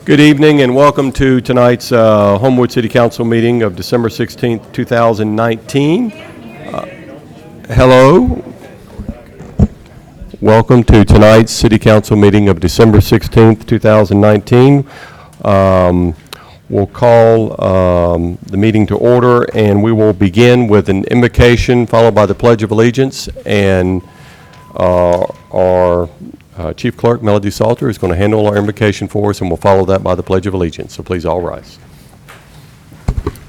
Good evening and welcome to tonight's Homewood City Council meeting of December 16th, 2019. Hello. Welcome to tonight's City Council meeting of December 16th, 2019. We'll call the meeting to order, and we will begin with an invocation followed by the Pledge of Allegiance, and our Chief Clerk, Melody Salter, is going to handle our invocation for us, and we'll follow that by the Pledge of Allegiance. So please all rise.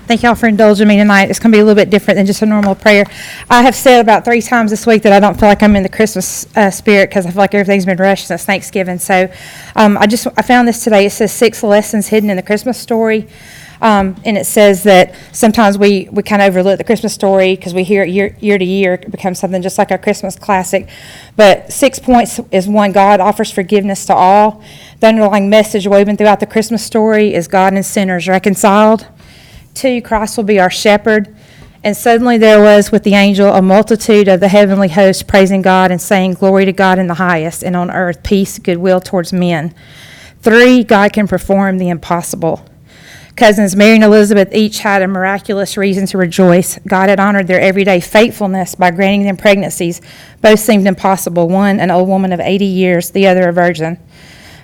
Thank y'all for indulging me tonight. It's going to be a little bit different than just a normal prayer. I have said about 3 times this week that I don't feel like I'm in the Christmas spirit because I feel like everything's been rushed since Thanksgiving. So I found this today. It says 6 lessons hidden in the Christmas story. And it says that sometimes we kind of overlook the Christmas story because we hear it year to year. It becomes something just like our Christmas classic. But 6 points is 1, God offers forgiveness to all. The underlying message woven throughout the Christmas story is God and sinners reconciled. 2, Christ will be our shepherd. And suddenly there was with the angel a multitude of the heavenly host praising God and saying, glory to God in the highest, and on earth peace, goodwill towards men. 3, God can perform the impossible. Cousins Mary and Elizabeth each had a miraculous reason to rejoice. God had honored their everyday faithfulness by granting them pregnancies. Both seemed impossible. One, an old woman of 80 years, the other a virgin.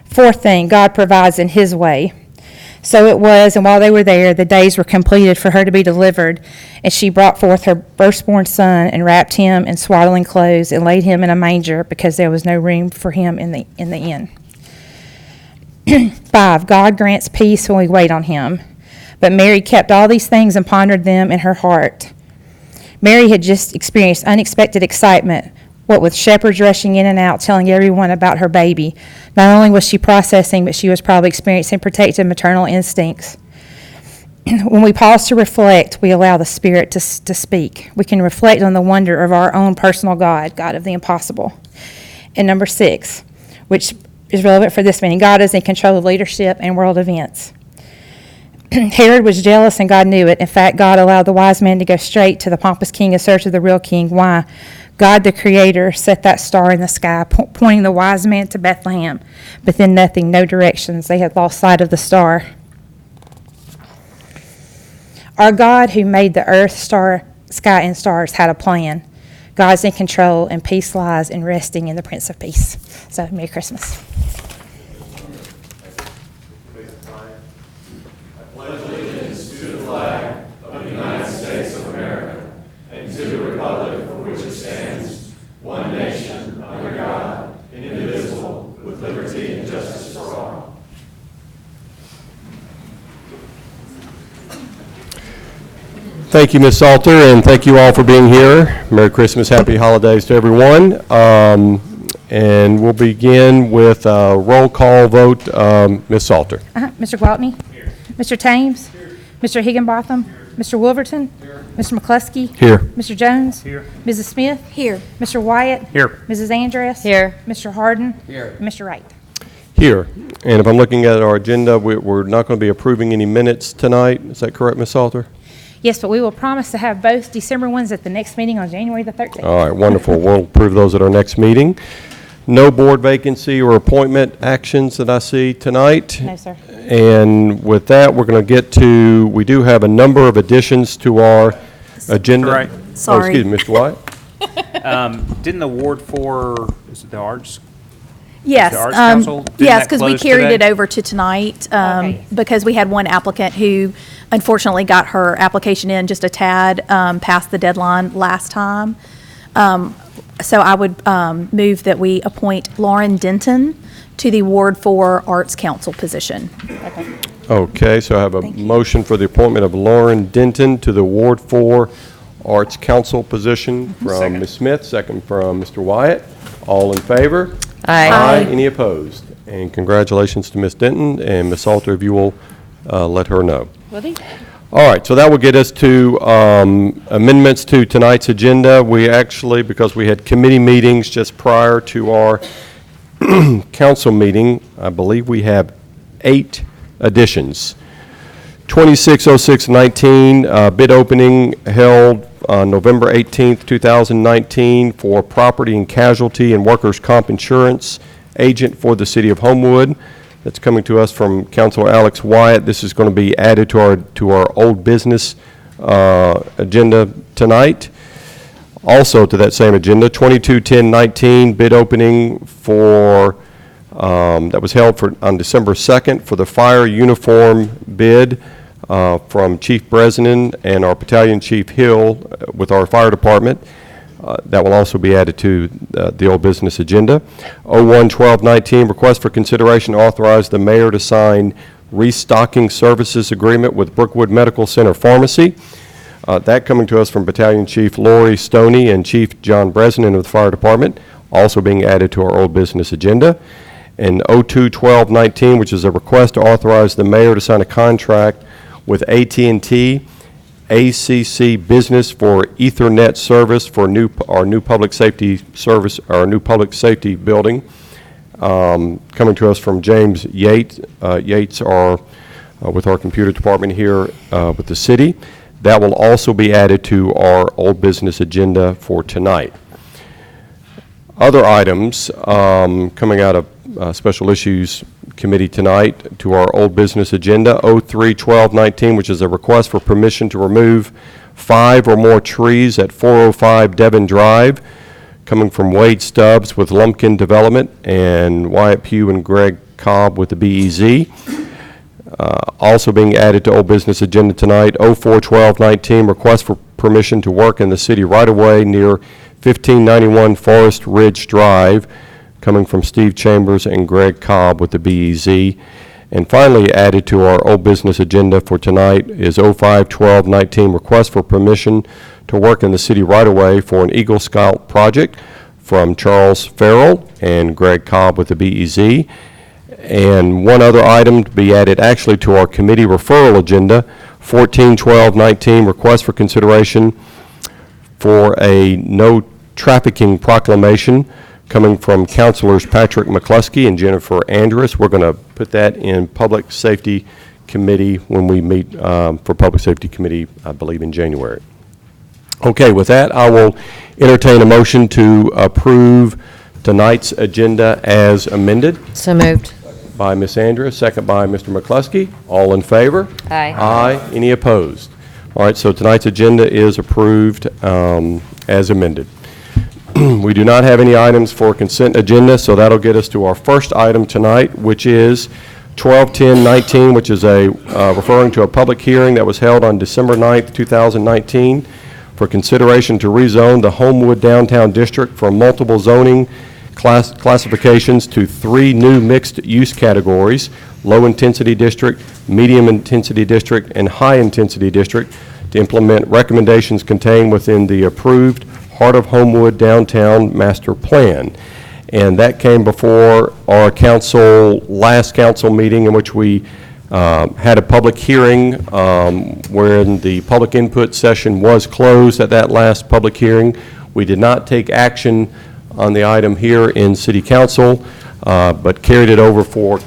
4th thing, God provides in his way. So it was, and while they were there, the days were completed for her to be delivered, and she brought forth her firstborn son and wrapped him in swaddling clothes and laid him in a manger because there was no room for him in the inn. 5, God grants peace when we wait on him. But Mary kept all these things and pondered them in her heart. Mary had just experienced unexpected excitement, what with shepherds rushing in and out, telling everyone about her baby. Not only was she processing, but she was probably experiencing protective maternal instincts. When we pause to reflect, we allow the Spirit to speak. We can reflect on the wonder of our own personal God, God of the impossible. And number 6, which is relevant for this meeting, God is in control of leadership and world events. Herod was jealous and God knew it. In fact, God allowed the wise men to go straight to the pompous king in search of the real king. Why? God, the creator, set that star in the sky, pointing the wise men to Bethlehem. But then nothing, no directions. They had lost sight of the star. Our God, who made the earth, sky, and stars, had a plan. God's in control, and peace lies in resting in the Prince of Peace. So, Merry Christmas. Thank you, Ms. Salter, and thank you all for being here. Merry Christmas, Happy Holidays to everyone. And we'll begin with a roll call vote. Ms. Salter. Mr. Gwaltney? Here. Mr. Thames? Here. Mr. Higginbotham? Here. Mr. Wolverton? Here. Mr. McCluskey? Here. Mr. Jones? Here. Mrs. Smith? Here. Mr. Wyatt? Here. Mrs. Andress? Here. Mr. Harden? Here. And Mr. Wright? Here. And if I'm looking at our agenda, we're not going to be approving any minutes tonight. Is that correct, Ms. Salter? Yes, but we will promise to have both December ones at the next meeting on January the 13th. All right, wonderful. We'll approve those at our next meeting. No board vacancy or appointment actions that I see tonight. No, sir. And with that, we're going to get to, we do have a number of additions to our agenda. Right. Sorry. Oh, excuse me, Mr. White? Didn't the Ward for, is it the Arts? Yes. The Arts Council, didn't Yes, that because we close carried today? it over to tonight Okay. because we had one applicant who unfortunately got her application in just a tad past the deadline last time. So I would move that we appoint Lauren Denton to the Ward 4 Arts Council position. Okay, so I have a motion for the appointment of Lauren Denton to the Ward 4 Arts Council position from Second. Ms. Smith, second from Mr. Wyatt. All in favor? Aye. Any opposed? And congratulations to Ms. Denton, and Ms. Salter, if you will let her know. Will he? All right, so that will get us to amendments to tonight's agenda. We actually, because we had committee meetings just prior to our council meeting, I believe we have 8 additions. 260619, bid opening held on November 18th, 2019 for property and casualty and workers' comp insurance agent for the city of Homewood. that's coming to us from Councilor Alex Wyatt. This is going to be added to our old business agenda tonight. Also to that same agenda, 22-10-19 bid opening for, that was held on December 2nd for the fire uniform bid from Chief Bresnan and our Battalion Chief Hill with our fire department. That will also be added to the old business agenda. 01-12-19, request for consideration to authorize the mayor to sign restocking services agreement with Brookwood Medical Center Pharmacy. That coming to us from Battalion Chief Lori Stoney and Chief John Bresnan of the fire department, also being added to our old business agenda. And 02-12-19, which is a request to authorize the mayor to sign a contract with AT&T ACC Business for Ethernet service for our new public safety service, our new public safety building. Coming to us from James Yates. Yates are with our computer department here with the city. That will also be added to our old business agenda for tonight. Other items coming out of Special Issues Committee tonight to our old business agenda, 03-12-19, which is a request for permission to remove 5 or more trees at 405 Devon Drive, coming from Wade Stubbs with Lumpkin Development and Wyatt Pugh and Greg Cobb with the BEZ. Also being added to old business agenda tonight, 04-12-19, request for permission to work in the city right-of-way near 1591 Forest Ridge Drive, coming from Steve Chambers and Greg Cobb with the BEZ. And finally added to our old business agenda for tonight is 05-12-19, request for permission to work in the city right-of-way for an Eagle Scout project from Charles Farrell and Greg Cobb with the BEZ. And one other item to be added actually to our committee referral agenda, 14-12-19, request for consideration for a no trafficking proclamation coming from Councilors Patrick McCluskey and Jennifer Andrus. We're going to put that in Public Safety Committee when we meet for Public Safety Committee, I believe, in January. Okay, with that, I will entertain a motion to approve tonight's agenda as amended. So moved. By Ms. Andrus, second by Mr. McCluskey. All in favor? Aye. Aye. Any opposed? All right, so tonight's agenda is approved as amended. We do not have any items for consent agenda, so that'll get us to our first item tonight, which is 12-10-19, which is referring to a public hearing that was held on December 9th, 2019, for consideration to rezone the Homewood Downtown District from multiple zoning classifications to 3 new mixed-use categories: low-intensity district, medium-intensity district, and high-intensity district, to implement recommendations contained within the approved Heart of Homewood Downtown Master Plan. And that came before our last council meeting, in which we had a public hearing wherein the public input session was closed at that last public hearing. We did not take action on the item here in City Council, but carried it over for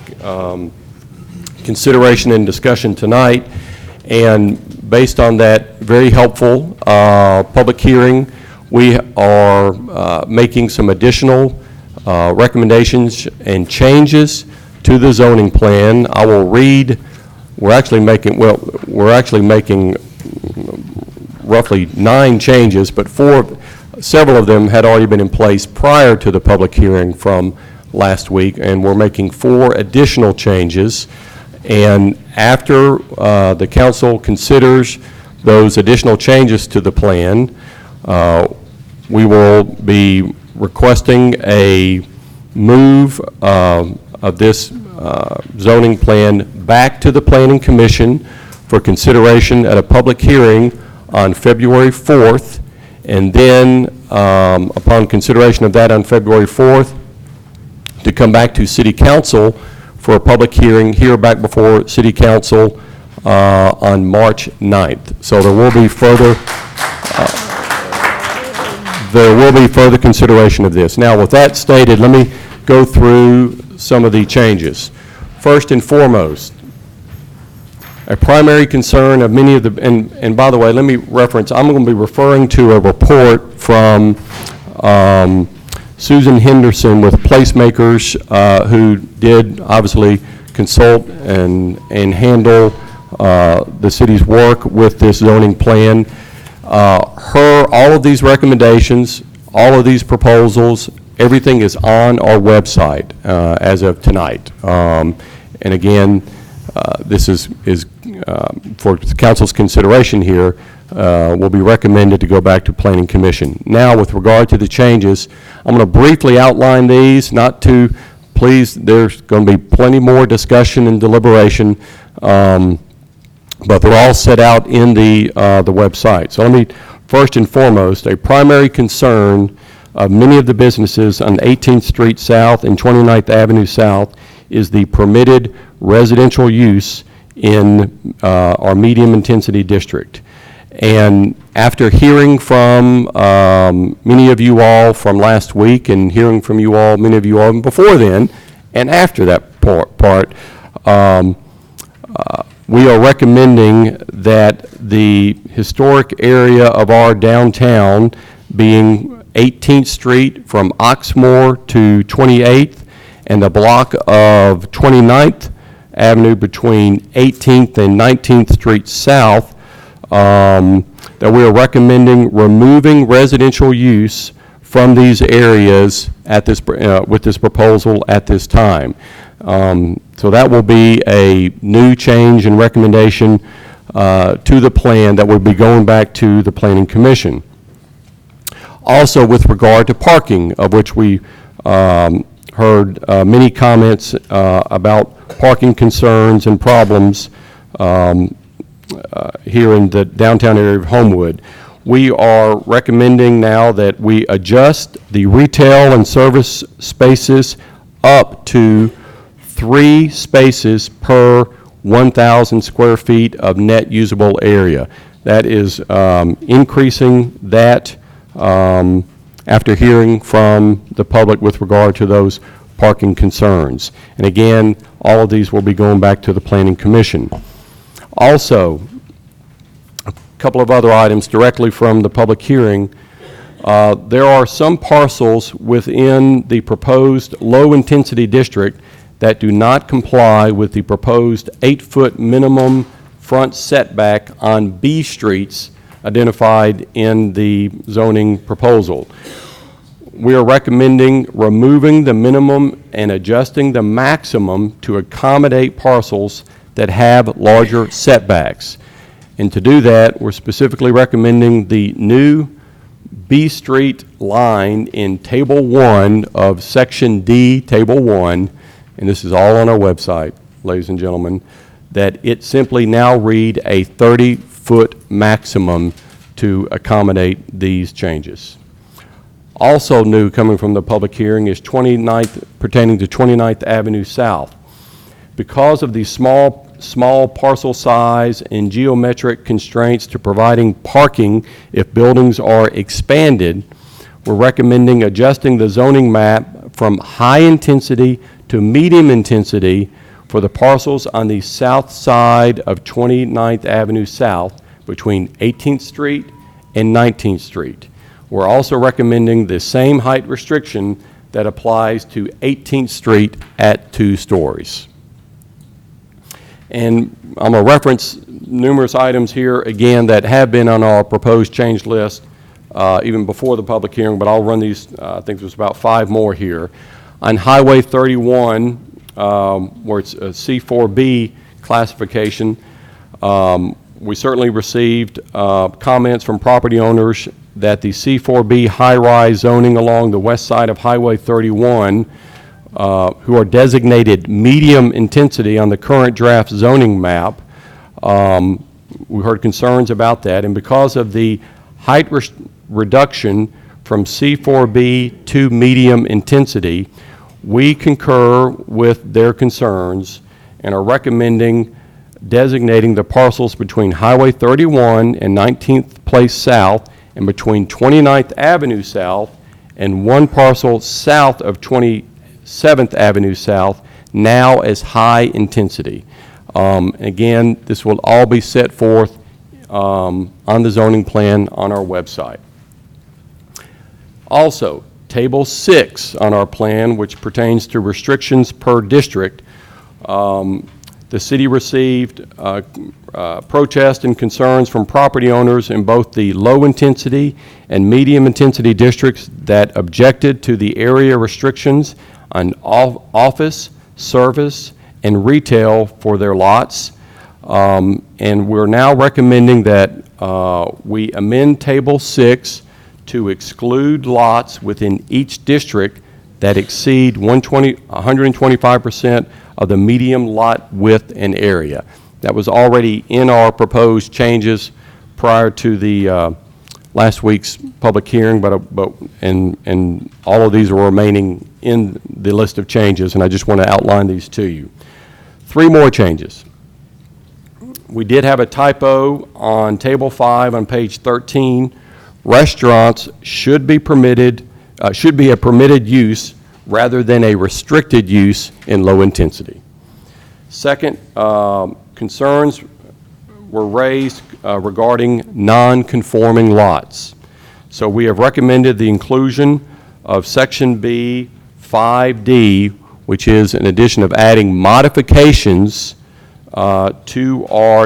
consideration and discussion tonight. And based on that very helpful public hearing, we are making some additional recommendations and changes to the zoning plan. I will read. We're actually making roughly 9 changes, but several of them had already been in place prior to the public hearing from last week, and we're making 4 additional changes. And after the council considers those additional changes to the plan, we will be requesting a move of this zoning plan back to the Planning Commission for consideration at a public hearing on February 4th, and then upon consideration of that on February 4th, to come back to City Council for a public hearing here back before City Council on March 9th. So there will be further consideration of this. Now, with that stated, let me go through some of the changes. First and foremost, a primary concern of many of the, and by the way, let me reference, I'm going to be referring to a report from Susan Henderson with Placemakers, who did obviously consult and handle the city's work with this zoning plan. All of these recommendations, all of these proposals, everything is on our website as of tonight. And again, this is for council's consideration here, will be recommended to go back to Planning Commission. Now, with regard to the changes, I'm going to briefly outline these, not to, please, there's going to be plenty more discussion and deliberation, but they're all set out in the website. So let me, first and foremost, a primary concern of many of the businesses on 18th Street South and 29th Avenue South is the permitted residential use in our medium intensity district. And after hearing from many of you all from last week and hearing from you all, many of you all before then and after that part, we are recommending that the historic area of our downtown, being 18th Street from Oxmoor to 28th and the block of 29th Avenue between 18th and 19th Street South, that we are recommending removing residential use from these areas at this, with this proposal at this time. So that will be a new change and recommendation to the plan that will be going back to the Planning Commission. Also, with regard to parking, of which we heard many comments about parking concerns and problems here in the downtown area of Homewood. We are recommending now that we adjust the retail and service spaces up to 3 spaces per 1,000 square feet of net usable area. That is increasing that after hearing from the public with regard to those parking concerns. And again, all of these will be going back to the Planning Commission. Also, a couple of other items directly from the public hearing. There are some parcels within the proposed low-intensity district that do not comply with the proposed 8-foot minimum front setback on B streets identified in the zoning proposal. We are recommending removing the minimum and adjusting the maximum to accommodate parcels that have larger setbacks. And to do that, we're specifically recommending the new B Street line in Table 1 of Section D, Table 1, and this is all on our website, ladies and gentlemen, that it simply now read a 30-foot maximum to accommodate these changes. Also new coming from the public hearing is pertaining to 29th Avenue South. Because of the small parcel size and geometric constraints to providing parking if buildings are expanded, we're recommending adjusting the zoning map from high intensity to medium intensity for the parcels on the south side of 29th Avenue South between 18th Street and 19th Street. We're also recommending the same height restriction that applies to 18th Street at 2 stories. And I'm going to reference numerous items here, again, that have been on our proposed change list even before the public hearing, but I'll run these, I think there's about 5 more here. On Highway 31, where it's a C4B classification, we certainly received comments from property owners that the C4B high-rise zoning along the west side of Highway 31, who are designated medium intensity on the current draft zoning map, we heard concerns about that, and because of the height reduction from C4B to medium intensity, we concur with their concerns and are recommending designating the parcels between Highway 31 and 19th Place South and between 29th Avenue South and one parcel south of 27th Avenue South now as high intensity. Again, this will all be set forth on the zoning plan on our website. Also, Table 6 on our plan, which pertains to restrictions per district, The city received protests and concerns from property owners in both the low-intensity and medium-intensity districts that objected to the area restrictions on office, service, and retail for their lots. And we're now recommending that we amend Table 6 to exclude lots within each district that exceed 125% of the medium lot width and area. That was already in our proposed changes prior to the last week's public hearing, and all of these are remaining in the list of changes, and I just want to outline these to you. 3 more changes. We did have a typo on Table 5 on page 13. Restaurants should be permitted, should be a permitted use rather than a restricted use in low intensity. Second, concerns were raised regarding non-conforming lots. So we have recommended the inclusion of Section B 5D, which is an addition of adding modifications to our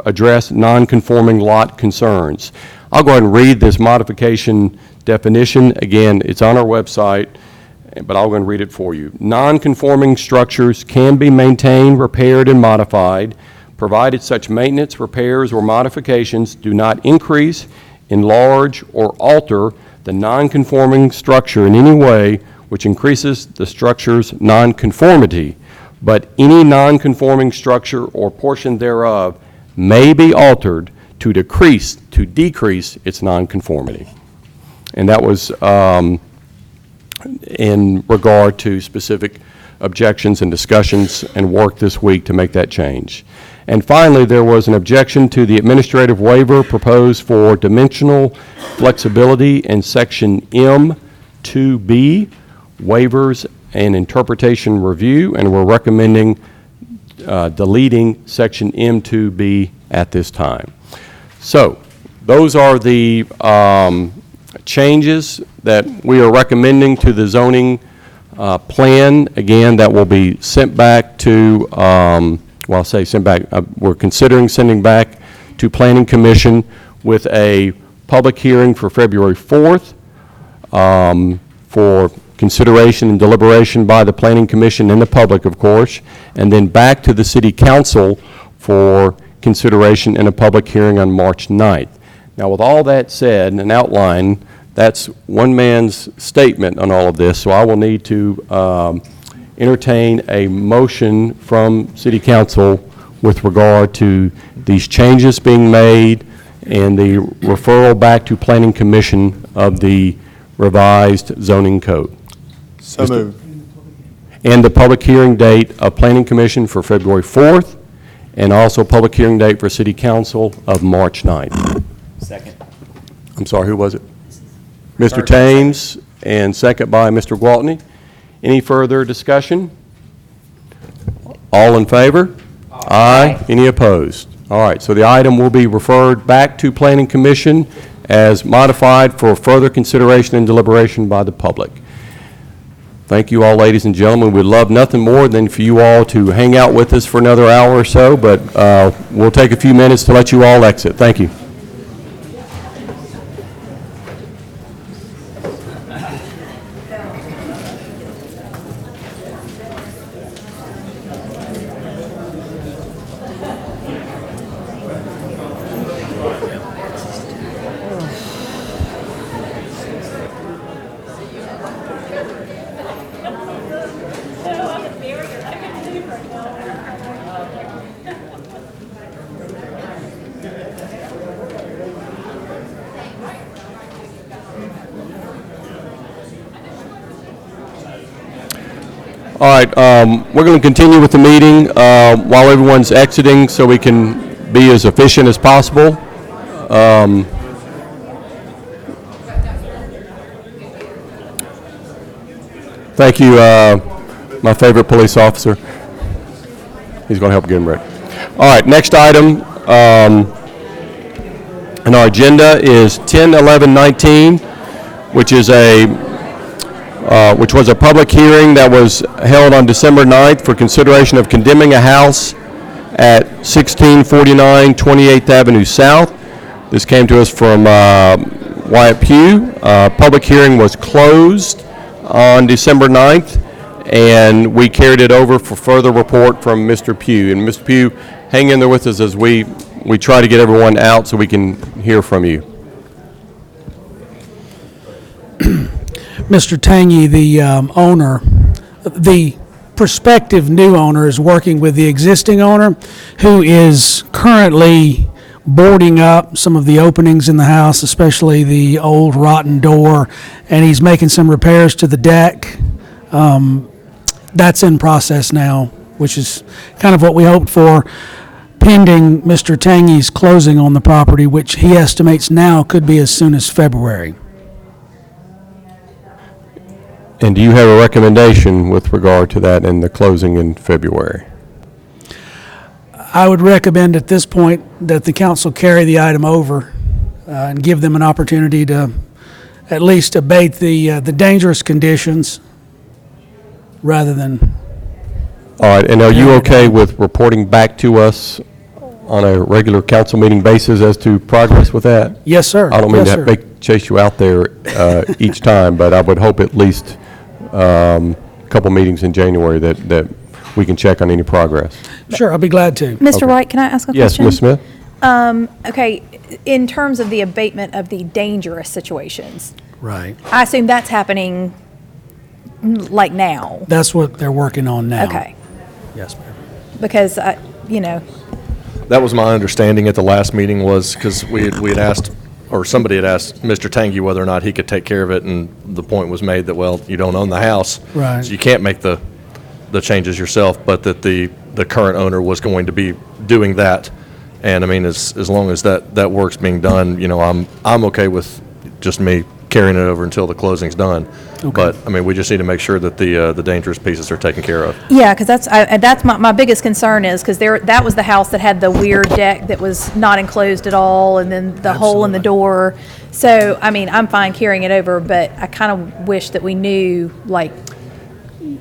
address non-conforming lot concerns. I'll go ahead and read this modification definition. Again, it's on our website, but I'll go and read it for you. Non-conforming structures can be maintained, repaired, and modified, provided such maintenance, repairs, or modifications do not increase, enlarge, or alter the non-conforming structure in any way which increases the structure's non-conformity, but any non-conforming structure or portion thereof may be altered to decrease its non-conformity. And that was in regard to specific objections and discussions and work this week to make that change. And finally, there was an objection to the administrative waiver proposed for dimensional flexibility in Section M2B, waivers and interpretation review, and we're recommending deleting Section M2B at this time. So those are the changes that we are recommending to the zoning plan. Again, that will be sent back to, well, I'll say sent back, we're considering sending back to Planning Commission with a public hearing for February 4th for consideration and deliberation by the Planning Commission and the public, of course, and then back to the City Council for consideration and a public hearing on March 9th. Now, with all that said and outlined, that's one man's statement on all of this, so I will need to entertain a motion from City Council with regard to these changes being made and the referral back to Planning Commission of the revised zoning code. So moved. And the public hearing date of Planning Commission for February 4th, and also public hearing date for City Council of March 9th. Second. I'm sorry, who was it? Mr. Thames, and second by Mr. Gwaltney. Any further discussion? All in favor? Aye. Any opposed? All right, so the item will be referred back to Planning Commission as modified for further consideration and deliberation by the public. Thank you all, ladies and gentlemen. We'd love nothing more than for you all to hang out with us for another hour or so, but we'll take a few minutes to let you all exit. Thank you. All right, we're going to continue with the meeting while everyone's exiting so we can be as efficient as possible. Thank you, my favorite police officer. He's going to help get him ready. All right, next item on our agenda is 10-11-19, which is a which was a public hearing that was held on December 9th for consideration of condemning a house at 1649 28th Avenue South. This came to us from Wyatt Pugh. Public hearing was closed on December 9th, and we carried it over for further report from Mr. Pugh. And Mr. Pugh, hang in there with us as we try to get everyone out so we can hear from you. Mr. Tangy, the owner, the prospective new owner is working with the existing owner, who is currently boarding up some of the openings in the house, especially the old rotten door, and he's making some repairs to the deck. That's in process now, which is kind of what we hoped for, pending Mr. Tangy's closing on the property, which he estimates now could be as soon as February. And do you have a recommendation with regard to that and the closing in February? I would recommend at this point that the council carry the item over and give them an opportunity to at least abate the dangerous conditions rather than... All right, and are you okay with reporting back to us on a regular council meeting basis as to progress with that? Yes, sir. I don't mean Yes, to sir. chase you out there each time, but I would hope at least a couple meetings in January that we can check on any progress. Sure, I'll be glad to. Mr. Wright, can I ask a Yes, question? Ms. Smith? Okay, in terms of the abatement of the dangerous situations, Right. I assume that's happening like now. That's what they're working on now. Okay, Yes, ma'am. because, That was my understanding at the last meeting, was because we had asked, or somebody had asked Mr. Tangy whether or not he could take care of it, and the point was made that, well, you don't own the house. Right. So you can't make the changes yourself, but that the current owner was going to be doing that. And I mean, as long as that work's being done, I'm okay with just me carrying it over until the closing's done. Okay. But, I mean, we just need to make sure that the dangerous pieces are taken care of. yeah, because that's my biggest concern is, because that was the house that had the weird deck that was not enclosed at all, and then the hole in the door. So, I mean, I'm fine carrying it over, but I kind of wish that we knew, like,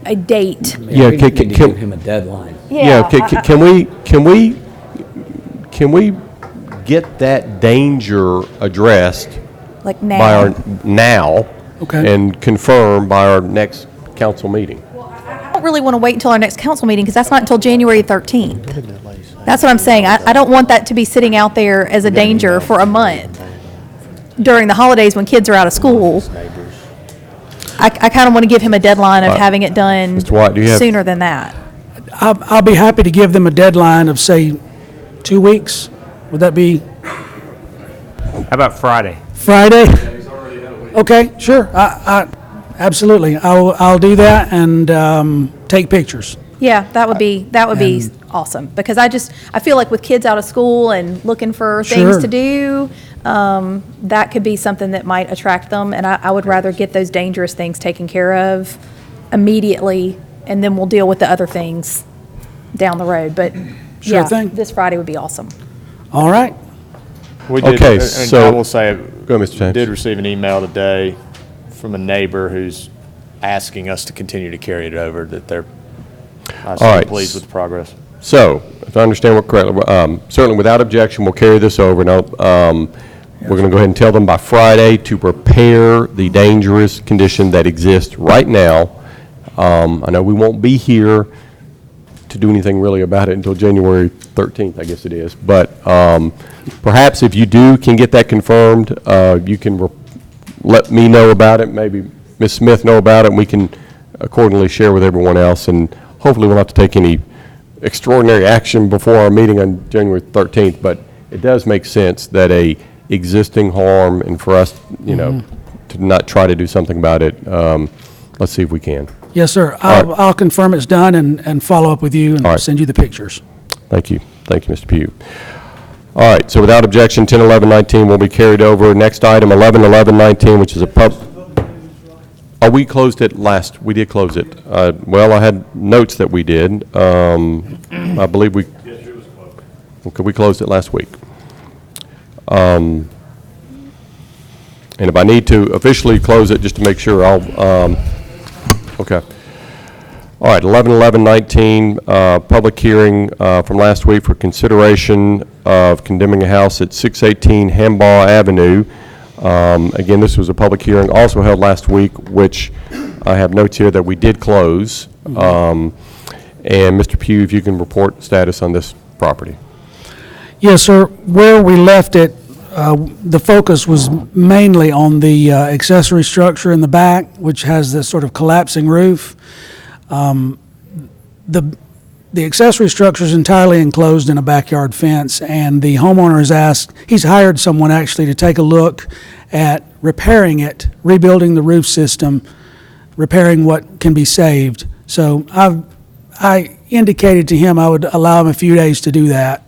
a date. Yeah, We need to give him a deadline. Yeah, can we get that danger addressed Like by now. our, now? Okay. And confirmed by our next council meeting? I don't really want to wait until our next council meeting, because that's not until January 13th. That's what I'm saying. I don't want that to be sitting out there as a danger for a month during the holidays when kids are out of school. I kind of want to give him a deadline of having it done Mr. White, do you have- sooner than that. I'll be happy to give them a deadline of, say, 2 weeks. Would that be How about Friday? Friday? Okay, sure. Absolutely. I'll do that and take pictures. Yeah, that would be awesome, because I feel like with kids out of school and looking for things Sure. to do, that could be something that might attract them, and I would rather get those dangerous things taken care of immediately, and then we'll deal with the other things down the road. But Sure yeah, thing. this Friday would be awesome. All right. We did, Okay, and so- I will say, Go ahead, Mr. James. did receive an email today from a neighbor who's asking us to continue to carry it over, that they're All so right. pleased with the progress. So, if I understand what correctly, certainly without objection, we'll carry this over. Now, we're going to go ahead and tell them by Friday to prepare the dangerous condition that exists right now. I know we won't be here to do anything really about it until January 13th, I guess it is. But perhaps if you can get that confirmed, you can let me know about it, maybe Ms. Smith know about it, and we can accordingly share with everyone else. And hopefully we'll not have to take any extraordinary action before our meeting on January 13th. But it does make sense that a existing harm, and for us, to not try to do something about it, let's see if we can. Yes, sir. right. I'll confirm it's done and follow up with you and All right. send you the pictures. Thank you. Thank you, Mr. Pugh. All right, so without objection, 10, 11, 19 will be carried over. Next item, 11, 11, 19, which is a oh, we closed it last, we did close it. Well, I had notes that we did. I believe we... Yes, it was closed. Okay, we closed it last week. And if I need to officially close it, just to make sure, I'll Okay. All right, 11/11/19, public hearing from last week for consideration of condemning a house at 618 Hambaugh Avenue. Again, this was a public hearing also held last week, which I have notes here that we did close. And Mr. Pugh, if you can report status on this property. Yes, sir. Where we left it, the focus was mainly on the accessory structure in the back, which has this sort of collapsing roof. The accessory structure is entirely enclosed in a backyard fence, and the homeowner has asked, he's hired someone actually to take a look at repairing it, rebuilding the roof system, repairing what can be saved. So I indicated to him I would allow him a few days to do that.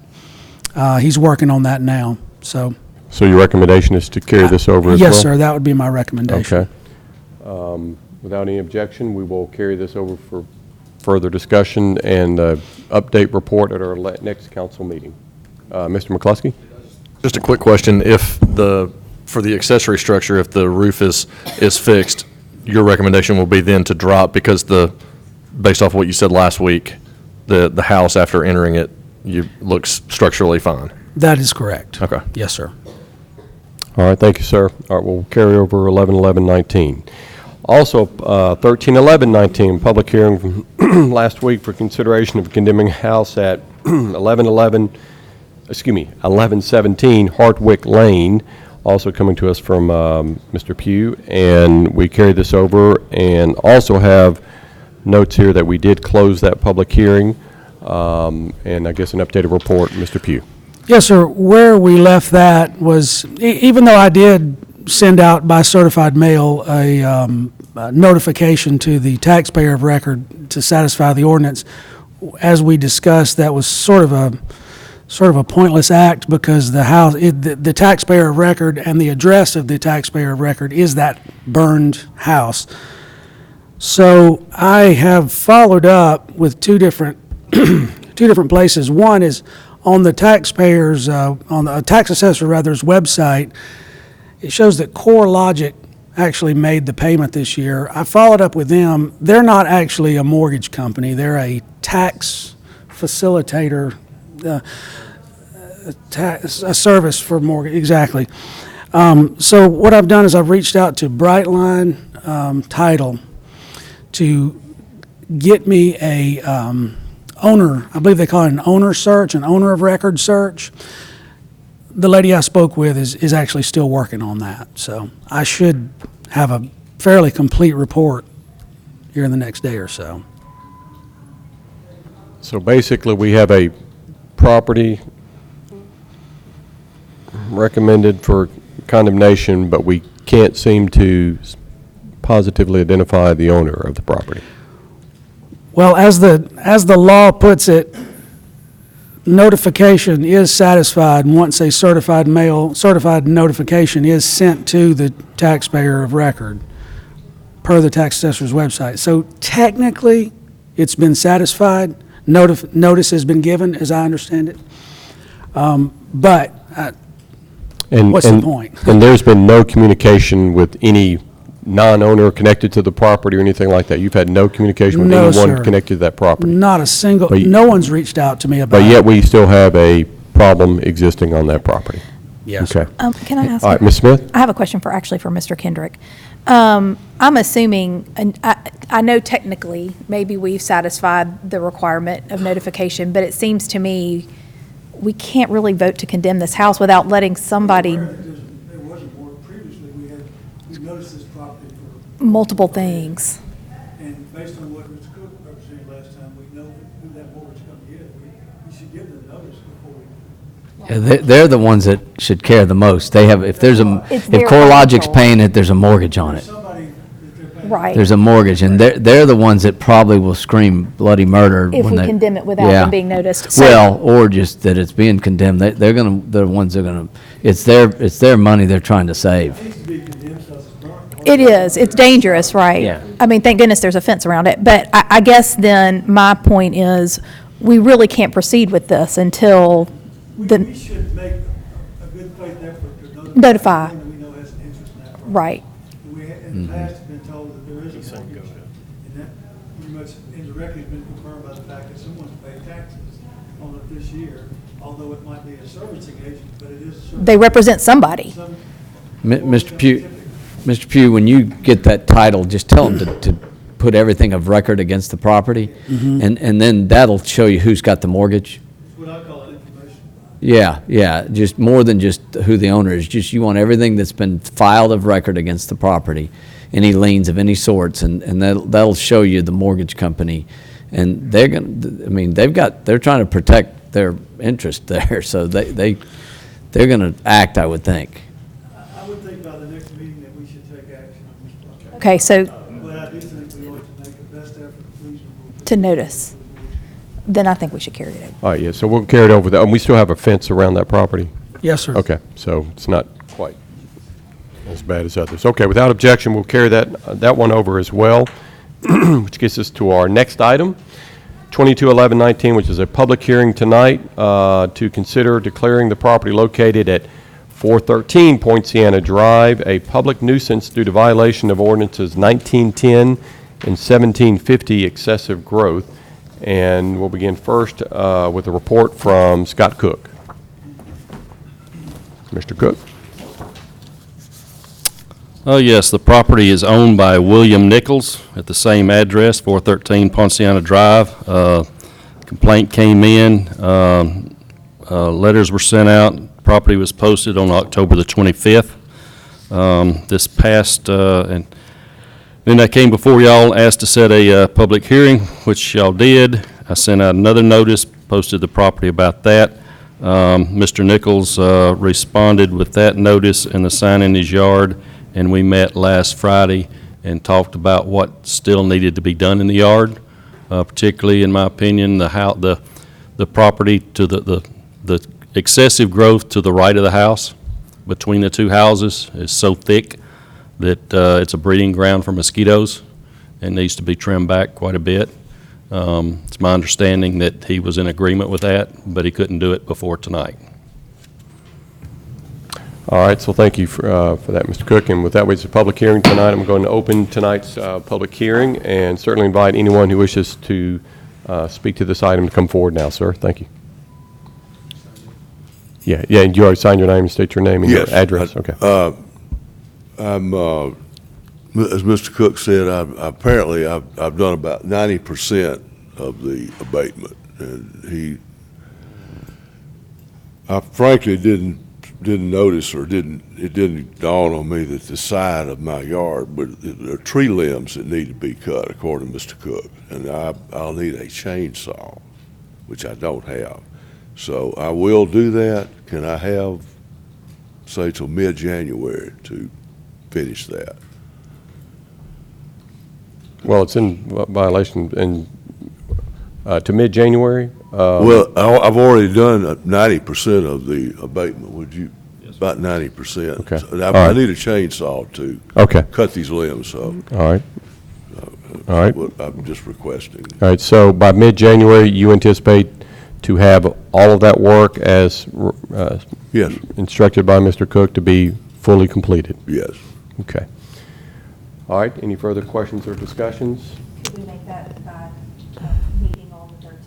He's working on that now, so. So your recommendation is to carry this over as well? Yes, sir, that would be my recommendation. Okay. Without any objection, we will carry this over for further discussion and update report at our next council meeting. Mr. McCluskey? Just a quick question. For the accessory structure, if the roof is fixed, your recommendation will be then to drop because based off what you said last week, the house after entering it, looks structurally fine. That is correct. Okay. Yes, sir. All right, thank you, sir. All right, we'll carry over 11/11/19. Also, 13/11/19, public hearing from last week for consideration of condemning a house at 1117 Hartwick Lane, also coming to us from Mr. Pugh, and we carried this over and also have notes here that we did close that public hearing, and I guess an updated report, Mr. Pugh. Yes, sir. Where we left that was, even though I did send out by certified mail a notification to the taxpayer of record to satisfy the ordinance, as we discussed, that was sort of a pointless act because the taxpayer of record and the address of the taxpayer of record is that burned house. So I have followed up with two different places. One is on the taxpayer's, on the tax assessor rather's website. It shows that CoreLogic actually made the payment this year. I followed up with them. They're not actually a mortgage company. They're a tax facilitator, a service for mortgage, exactly. So what I've done is I've reached out to Brightline Title to get me a owner, I believe they call it an owner search, an owner of record search. The lady I spoke with is actually still working on that. So I should have a fairly complete report here in the next day or so. So basically, we have a property recommended for condemnation, but we can't seem to positively identify the owner of the property. Well, as the law puts it, notification is satisfied once a certified notification is sent to the taxpayer of record per the tax assessor's website. So technically, it's been satisfied. Notice has been given, as I understand it. But what's the point? And there's been no communication with any non-owner connected to the property or anything like that? You've had no communication with No, anyone sir. connected to that property? Not a single, But you- no one's reached out to me about But it. yet we still have a problem existing on that property? Yes. Okay. Can I ask? All right, Ms. Smith? I have a question for Mr. Kendrick. I'm assuming, and I know technically, maybe we've satisfied the requirement of notification, but it seems to me we can't really vote to condemn this house without letting somebody, There wasn't more previously, we noticed this property for, multiple things. and based on what Ms. Cook represented last time, we know who that mortgage company is. We should give them notice before we. Yeah, they're the ones that should care the most. They have, if It's their CoreLogic's control. paying it, there's a mortgage on it. Somebody that they're paying. Right. There's a mortgage, and they're the ones that probably will scream bloody murder If when we they. condemn it without Yeah. them being noticed. So- Well, or just that it's being condemned. They're the ones that are gonna, it's their money they're trying to save. It needs to be condemned because it's burnt. It is. It's dangerous, right? Yeah. I mean, thank goodness there's a fence around it. But I guess then my point is, we really can't proceed with this until We the, should make a good faith effort to Notify. anyone that we know has an interest in that. property. right. We, in the past, have been told that there is a mortgage, and record's been confirmed by the fact that someone's paid taxes on it this year, although it might be a servicing agent, but it is. They represent somebody. Mr. Pugh, when you get that title, just tell them to put everything of record against the property, and then that'll show you who's got the mortgage. It's what I call an information. Yeah, just more than just who the owner is, just you want everything that's been filed of record against the property, any liens of any sorts, and that'll show you the mortgage company. And they're they're trying to protect their interest there, so they're gonna act, I would think. I would think by the next meeting that we should take action on this project. Okay, so But I do think we ought to make the best effort reasonable. to notice, then I think we should carry it over. All right, yeah, so we'll carry it over there. And we still have a fence around that property? Yes, sir. Okay, so it's not quite as bad as others. Okay, without objection, we'll carry that one over as well, which gets us to our next item, 221119, which is a public hearing tonight to consider declaring the property located at 413 Poinciana Drive a public nuisance due to violation of ordinances 1910 and 1750 excessive growth. And we'll begin first with a report from Scott Cook. Mr. Cook. Oh, yes, the property is owned by William Nichols at the same address, 413 Poinciana Drive. Complaint came in, letters were sent out, property was posted on October the 25th. This past, and then I came before y'all, asked to set a public hearing, which y'all did. I sent out another notice, posted the property about that. Mr. Nichols responded with that notice and the sign in his yard, and we met last Friday and talked about what still needed to be done in the yard, particularly, in my opinion, the property to the excessive growth to the right of the house between the two houses is so thick that it's a breeding ground for mosquitoes and needs to be trimmed back quite a bit. It's my understanding that he was in agreement with that, but he couldn't do it before tonight. All right, so thank you for that, Mr. Cook. And with that, it's a public hearing tonight. I'm going to open tonight's public hearing and certainly invite anyone who wishes to speak to this item to come forward now, sir. Thank you. Yeah, and you already signed your name and state your name and your address. Okay. I'm, as Mr. Cook said, I've done about 90% of the abatement, and I frankly didn't notice, or it didn't dawn on me that the side of my yard, but there are tree limbs that need to be cut, according to Mr. Cook, and I'll need a chainsaw, which I don't have. So I will do that. Can I have, say, till mid-January to finish that? Well, it's in violation to mid-January. Well, I've already done 90% of the abatement. Would you, about 90%? Okay. So All I right. need a chainsaw to cut these limbs, so. All right. All right. I'm just requesting. All right, so by mid-January, you anticipate to have all of that work as Yes. instructed by Mr. Cook to be fully completed? Yes. Okay. All right, any further questions or discussions? Did we make that by meeting on the 13th?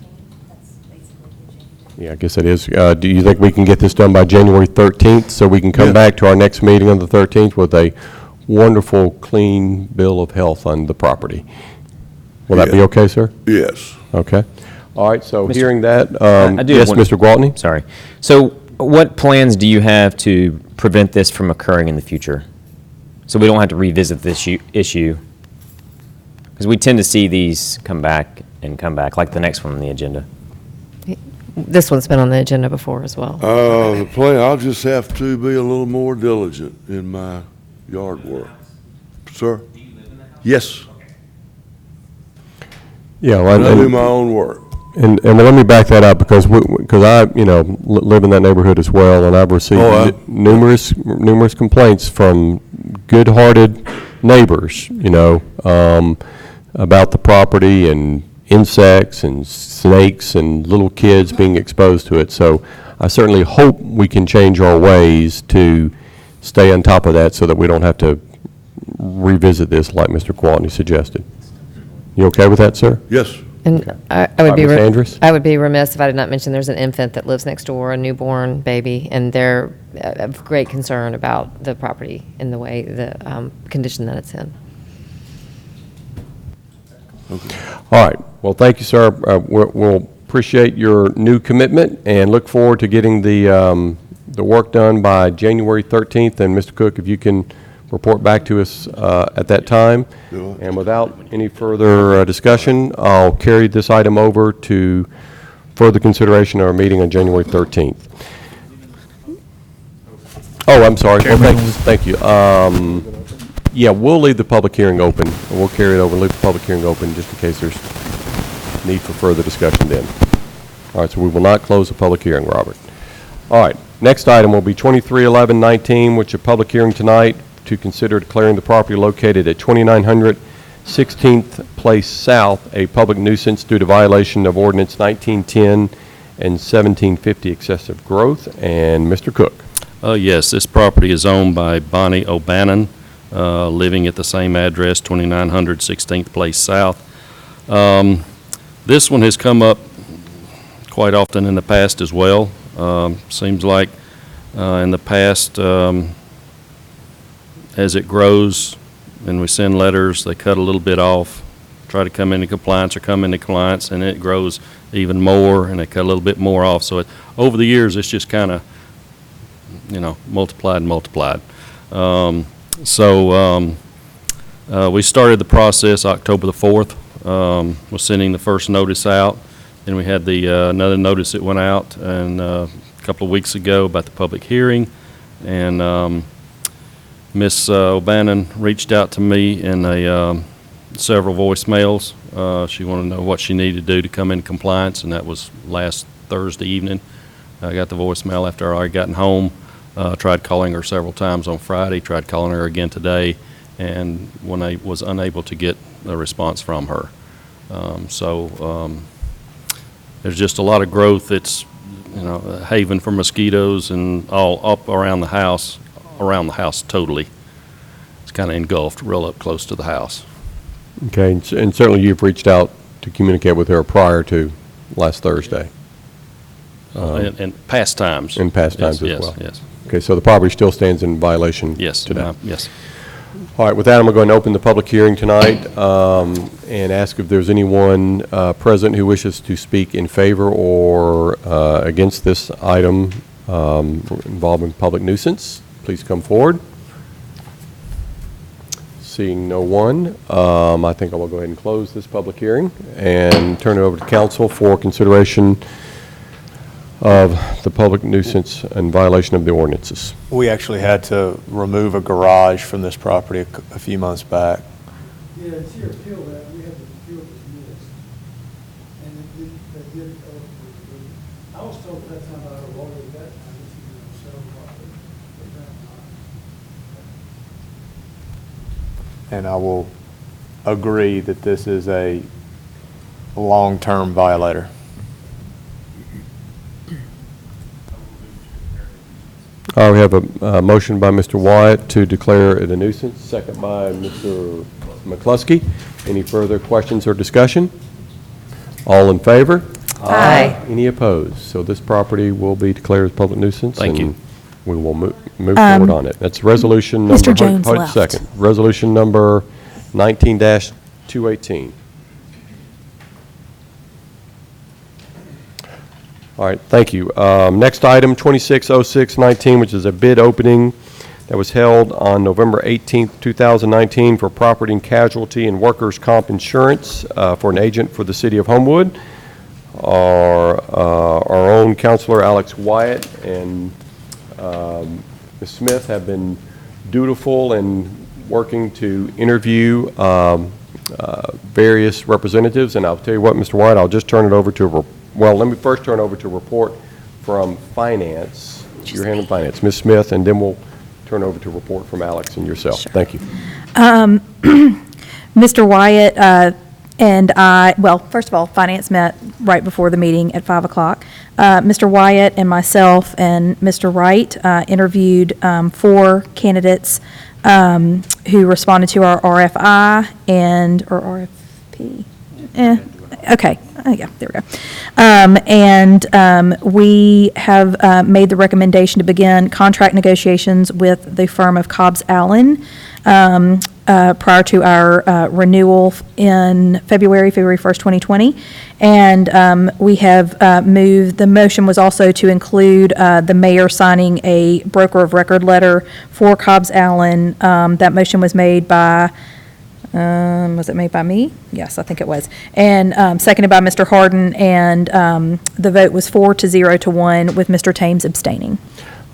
That's basically the change. Yeah, I guess it is. Do you think we can get this done by January 13th so we can come back to our next meeting on the 13th with a wonderful, clean bill of health on the property? Will that be okay, sir? Yes. Okay. All right, so Mr. hearing that, I do have yes, one- Mr. Gwaltney? Sorry. So what plans do you have to prevent this from occurring in the future? So we don't have to revisit this issue? Because we tend to see these come back, like the next one on the agenda. This one's been on the agenda before as well. The plan, I'll just have to be a little more diligent in my yard work. Sir? Yes. Yeah, well, I do my own work. And let me back that up because I live in that neighborhood as well, and I've received numerous complaints from good-hearted neighbors, about the property and insects and snakes and little kids being exposed to it. So I certainly hope we can change our ways to stay on top of that so that we don't have to revisit this like Mr. Gwaltney suggested. You okay with that, sir? Yes. And I would be, Ms. Andrus? I would be remiss if I did not mention there's an infant that lives next door, a newborn baby, and they're of great concern about the property in the way, the condition that it's in. All right. Well, thank you, sir. We'll appreciate your new commitment and look forward to getting the work done by January 13th. And Mr. Cook, if you can report back to us at that time. And without any further discussion, I'll carry this item over to further consideration of our meeting on January 13th. Oh, I'm sorry. Well, thank you. Yeah, we'll leave the public hearing open. We'll carry it over and leave the public hearing open just in case there's need for further discussion then. All right, so we will not close the public hearing, Robert. All right, next item will be 231119, which is a public hearing tonight to consider declaring the property located at 2900 16th Place South a public nuisance due to violation of ordinance 1910 and 1750 excessive growth. And Mr. Cook. Yes, this property is owned by Bonnie O'Bannon, living at the same address, 2900 16th Place South. This one has come up quite often in the past as well. Seems like in the past, as it grows and we send letters, they cut a little bit off, try to come into compliance or come into compliance, and it grows even more and they cut a little bit more off. So over the years, it's just kind of, multiplied and multiplied. We started the process October the 4th. Was sending the first notice out. Then we had the another notice that went out and a couple of weeks ago about the public hearing. And Ms. O'Bannon reached out to me in several voicemails. She wanted to know what she needed to do to come in compliance, and that was last Thursday evening. I got the voicemail after I already gotten home. Tried calling her several times on Friday, tried calling her again today, and when I was unable to get a response from her. There's just a lot of growth. It's, a haven for mosquitoes and all up around the house totally. It's kind of engulfed real up close to the house. Okay, and certainly you've reached out to communicate with her prior to last Thursday. And past times. In past times Yes, as well. Yes. Okay, so the property still stands in violation Yes. today? Yes. All right, with that, I'm going to go ahead and open the public hearing tonight and ask if there's anyone present who wishes to speak in favor or against this item involving public nuisance. Please come forward. Seeing no one, I think I will go ahead and close this public hearing and turn it over to council for consideration of the public nuisance and violation of the ordinances. We actually had to remove a garage from this property a few months back. Yeah, it's here, appeal that, we have to appeal this minutes. And they did, I was told that time by our lawyer that time, it's even sell property. And I will agree that this is a long-term violator. We have a motion by Mr. Wyatt to declare it a nuisance, second by Mr. McCluskey. Any further questions or discussion? All in favor? Aye. Any opposed? So this property will be declared as public nuisance. Thank you. And we will move forward on it. That's resolution number. Mr. Jones hold it a left. second. Resolution number 19-218. All right, thank you. Next item, 260619, which is a bid opening that was held on November 18th, 2019 for property and casualty and workers' comp insurance for an agent for the city of Homewood. Our own counselor, Alex Wyatt, and Ms. Smith have been dutiful in working to interview various representatives. And I'll tell you what, Mr. Wyatt, I'll just turn it over to well, let me first turn over to a report from Finance, your hand in Finance, Ms. Smith, and then we'll turn over to a report from Alex and yourself. Sure. Thank you. Mr. Wyatt and I, well, first of all, Finance met right before the meeting at 5 o'clock. Mr. Wyatt and myself and Mr. Wright interviewed 4 candidates who responded to our RFI or RFP. Okay, yeah, there we go. We have made the recommendation to begin contract negotiations with the firm of Cobbs Allen prior to our renewal in February 1st, 2020. And we have moved, the motion was also to include the mayor signing a broker of record letter for Cobbs Allen. That motion was made by was it made by me? Yes, I think it was. And seconded by Mr. Harden, and the vote was 4-0 to 1 with Mr. Thames abstaining.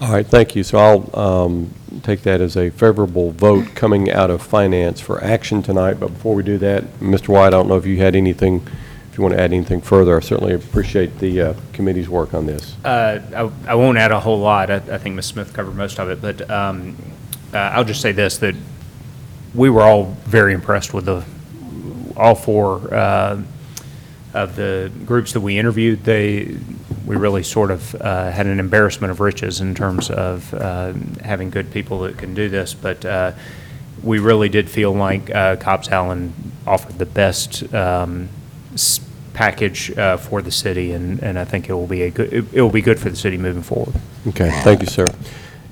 All right, thank you. So I'll take that as a favorable vote coming out of finance for action tonight. But before we do that, Mr. White, I don't know if you had anything, if you want to add anything further. I certainly appreciate the committee's work on this. I won't add a whole lot. I think Ms. Smith covered most of it. But I'll just say this, that we were all very impressed with all four of the groups that we interviewed. We really sort of had an embarrassment of riches in terms of having good people that can do this. But we really did feel like Cobbs Allen offered the best package for the city, and I think it will be good for the city moving forward. Okay, thank you, sir.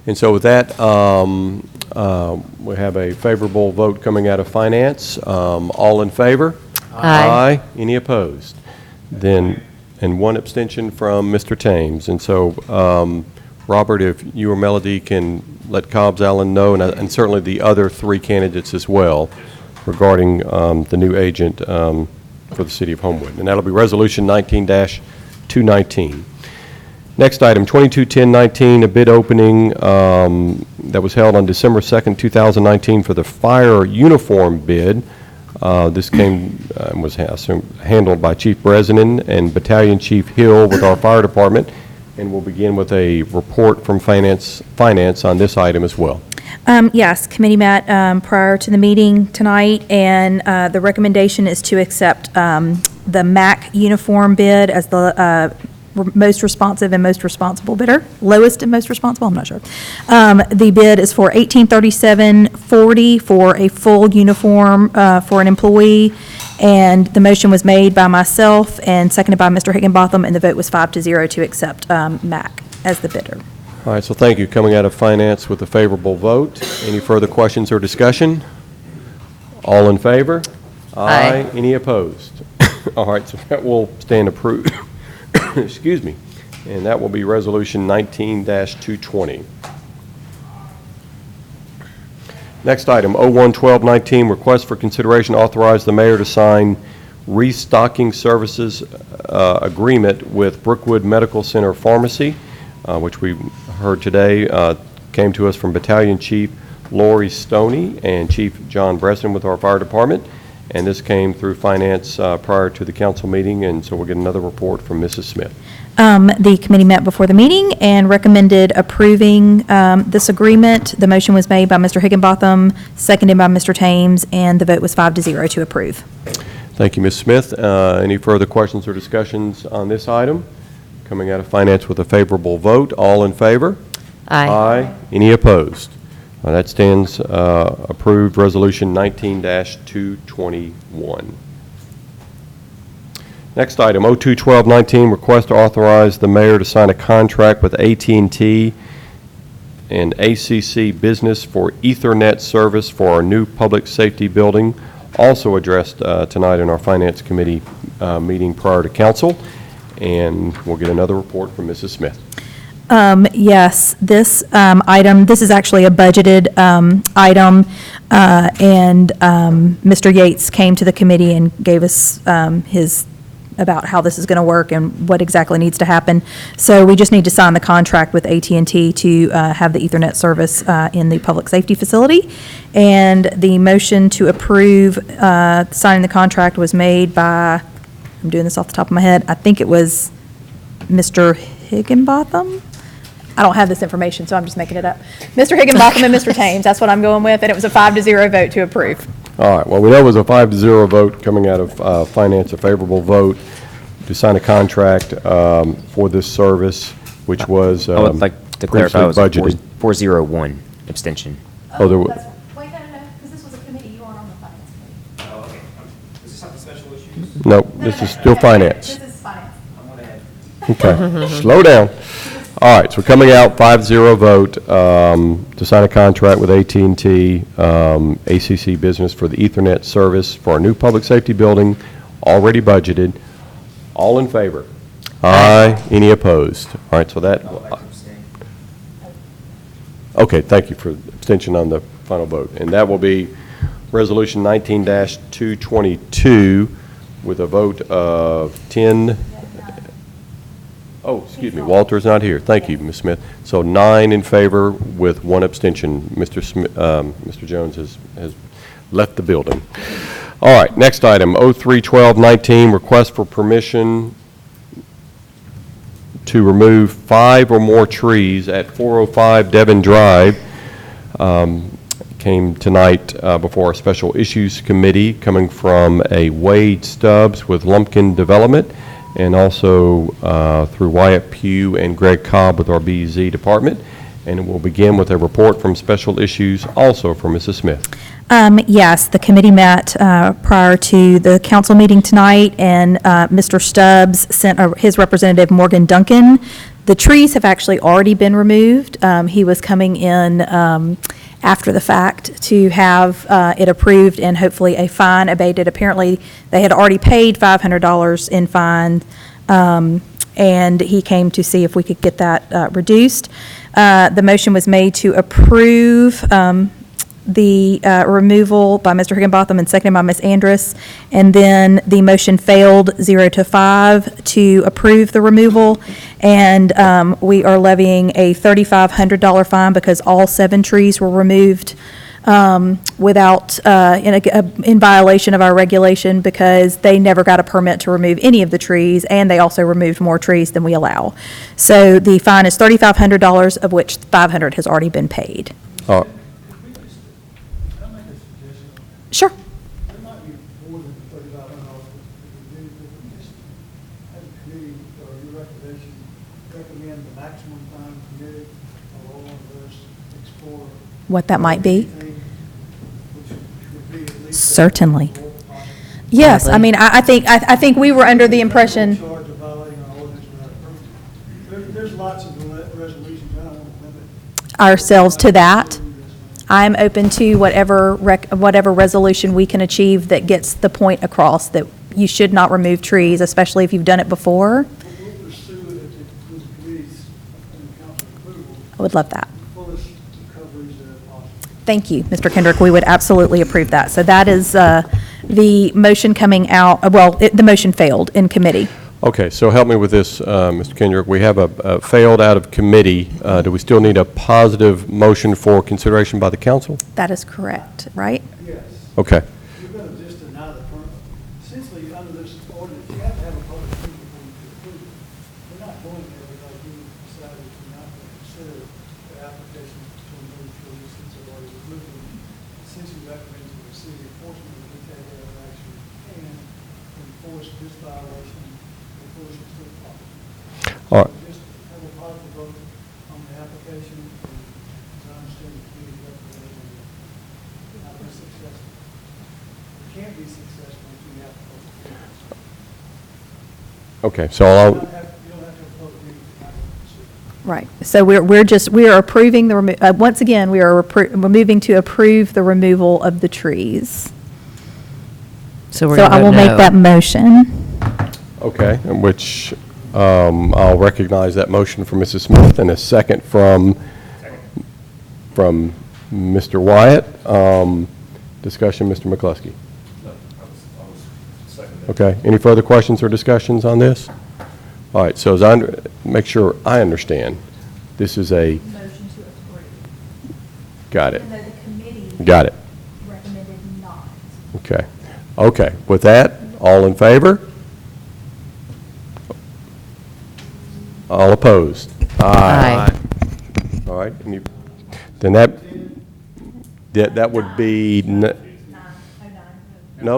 And so with that, we have a favorable vote coming out of finance. All in favor? Aye. Any opposed? Then, and one abstention from Mr. Thames. And so, Robert, if you or Melody can let Cobbs Allen know, and certainly the other three candidates as well, regarding the new agent for the city of Homewood. And that'll be Resolution 19-219. Next item, 221019, a bid opening that was held on December 2nd, 2019 for the fire uniform bid. This came and was handled by Chief Bresnan and Battalion Chief Hill with our fire department, and we'll begin with a report from finance on this item as well. Yes, committee met prior to the meeting tonight, and the recommendation is to accept the MAC uniform bid as the most responsive and most responsible bidder, lowest and most responsible, I'm not sure. The bid is for $1837.40 for a full uniform for an employee, and the motion was made by myself and seconded by Mr. Higginbotham, and the vote was 5-0 to accept MAC as the bidder. All right, so thank you. Coming out of finance with a favorable vote. Any further questions or discussion? All in favor? Aye. Any opposed? All right, so that will stand approved. Excuse me. And that will be Resolution 19-220. Next item, 011219, request for consideration to authorize the mayor to sign restocking services agreement with Brookwood Medical Center Pharmacy, which we heard today came to us from Battalion Chief Lori Stoney and Chief John Bresnan with our fire department. And this came through finance prior to the council meeting, and so we'll get another report from Mrs. Smith. The committee met before the meeting and recommended approving this agreement. The motion was made by Mr. Higginbotham, seconded by Mr. Thames, and the vote was 5-0 to approve. Thank you, Ms. Smith. Any further questions or discussions on this item? Coming out of finance with a favorable vote. All in favor? Aye. Any opposed? That stands approved, Resolution 19-221. Next item, 021219, request to authorize the mayor to sign a contract with AT&T and ACC Business for Ethernet service for our new public safety building, also addressed tonight in our Finance Committee meeting prior to council. And we'll get another report from Mrs. Smith. Yes, this item, this is actually a budgeted item, and Mr. Yates came to the committee and gave us his, about how this is going to work and what exactly needs to happen. So we just need to sign the contract with AT&T to have the Ethernet service in the public safety facility. And the motion to approve signing the contract was made by, I'm doing this off the top of my head, I think it was Mr. Higginbotham? I don't have this information, so I'm just making it up. Mr. Higginbotham and Mr. Thames, that's what I'm going with, and it was a 5-0 vote to approve. All right, well, we know it was a 5-0 vote coming out of finance, a favorable vote to sign a contract for this service, which was I would like to clarify, it was budgeted. 401 abstention. Oh, there was. Wait, no, because this was a committee, you aren't on the finance committee. Oh, okay. Is this something special issues? Nope, this is still finance. This is finance. Okay, slow down. All right, so we're coming out 5-0 vote to sign a contract with AT&T ACC Business for the Ethernet service for our new public safety building, already budgeted. All in favor? Aye. Any opposed? All right, so that, okay, thank you for abstention on the final vote. And that will be Resolution 19-222 with a vote of 10. Oh, excuse me, Walter's not here. Thank you, Ms. Smith. So 9 in favor with 1 abstention. Mr. Jones has left the building. All right, next item, 03-12-19, request for permission to remove 5 or more trees at 405 Devon Drive. Came tonight before our Special Issues Committee, coming from a Wade Stubbs with Lumpkin Development, and also through Wyatt Pugh and Greg Cobb with our BZ department. And we'll begin with a report from Special Issues, also from Mrs. Smith. Yes, the committee met prior to the council meeting tonight, and Mr. Stubbs sent his representative, Morgan Duncan. The trees have actually already been removed. He was coming in after the fact to have it approved and hopefully a fine abated. Apparently, they had already paid $500 in fine, and he came to see if we could get that reduced. The motion was made to approve the removal by Mr. Higginbotham and seconded by Ms. Andrus, and then the motion failed 0-5 to approve the removal, and we are levying a $3,500 fine because all 7 trees were removed without, in violation of our regulation, because they never got a permit to remove any of the trees, and they also removed more trees than we allow. So the fine is $3,500, of which $500 has already been paid. Sure. There might be more than $3,500, but we just, as a committee, or your recommendation, recommend the maximum time permitted, or all of us explore. What that might be? anything which would be at least. Certainly. Yes, I mean, I think we were under the impression. Charge of violating our ordinance without a permit. There's lots of resolutions, I don't want to limit. Ourselves to that. I'm open to whatever resolution we can achieve that gets the point across that you should not remove trees, especially if you've done it before. We'll pursue it with the committee's and the council approval, I would love that. fullest coverage possible. Thank you, Mr. Kendrick. We would absolutely approve that. So that is the motion coming out, the motion failed in committee. Okay, so help me with this, Mr. Kendrick. We have a failed out of committee. Do we still need a positive motion for consideration by the council? That is correct, right? Yes. Okay. You're going to just deny the permit. Essentially, under this ordinance, you have to have a public hearing before you can approve it. We're not doing that because we decided we're not going to consider the application to remove trees since they're already removed. Essentially, recommending to the city enforcement that we take whatever action we can to enforce this violation, enforce it to the property. All right. Just have a positive vote on the application, and as I understand the committee recommendation, not be successful. It can't be successful if you have a public hearing. Okay, so You I'll, don't have to have a public meeting to have a decision. Right. So we are approving the, once again, we're moving to approve the removal of the trees. So we're So going to I will vote make no. that motion. okay, in which I'll recognize that motion from Mrs. Smith and a second from Mr. Wyatt. Discussion, Mr. McCluskey. Okay, any further questions or discussions on this? All right, so as make sure I understand, this is a, Motion to approve. got it, Even though the committee got it. recommended not. Okay. Okay, with that, all in favor? All opposed? Aye. All right, then that would be, no,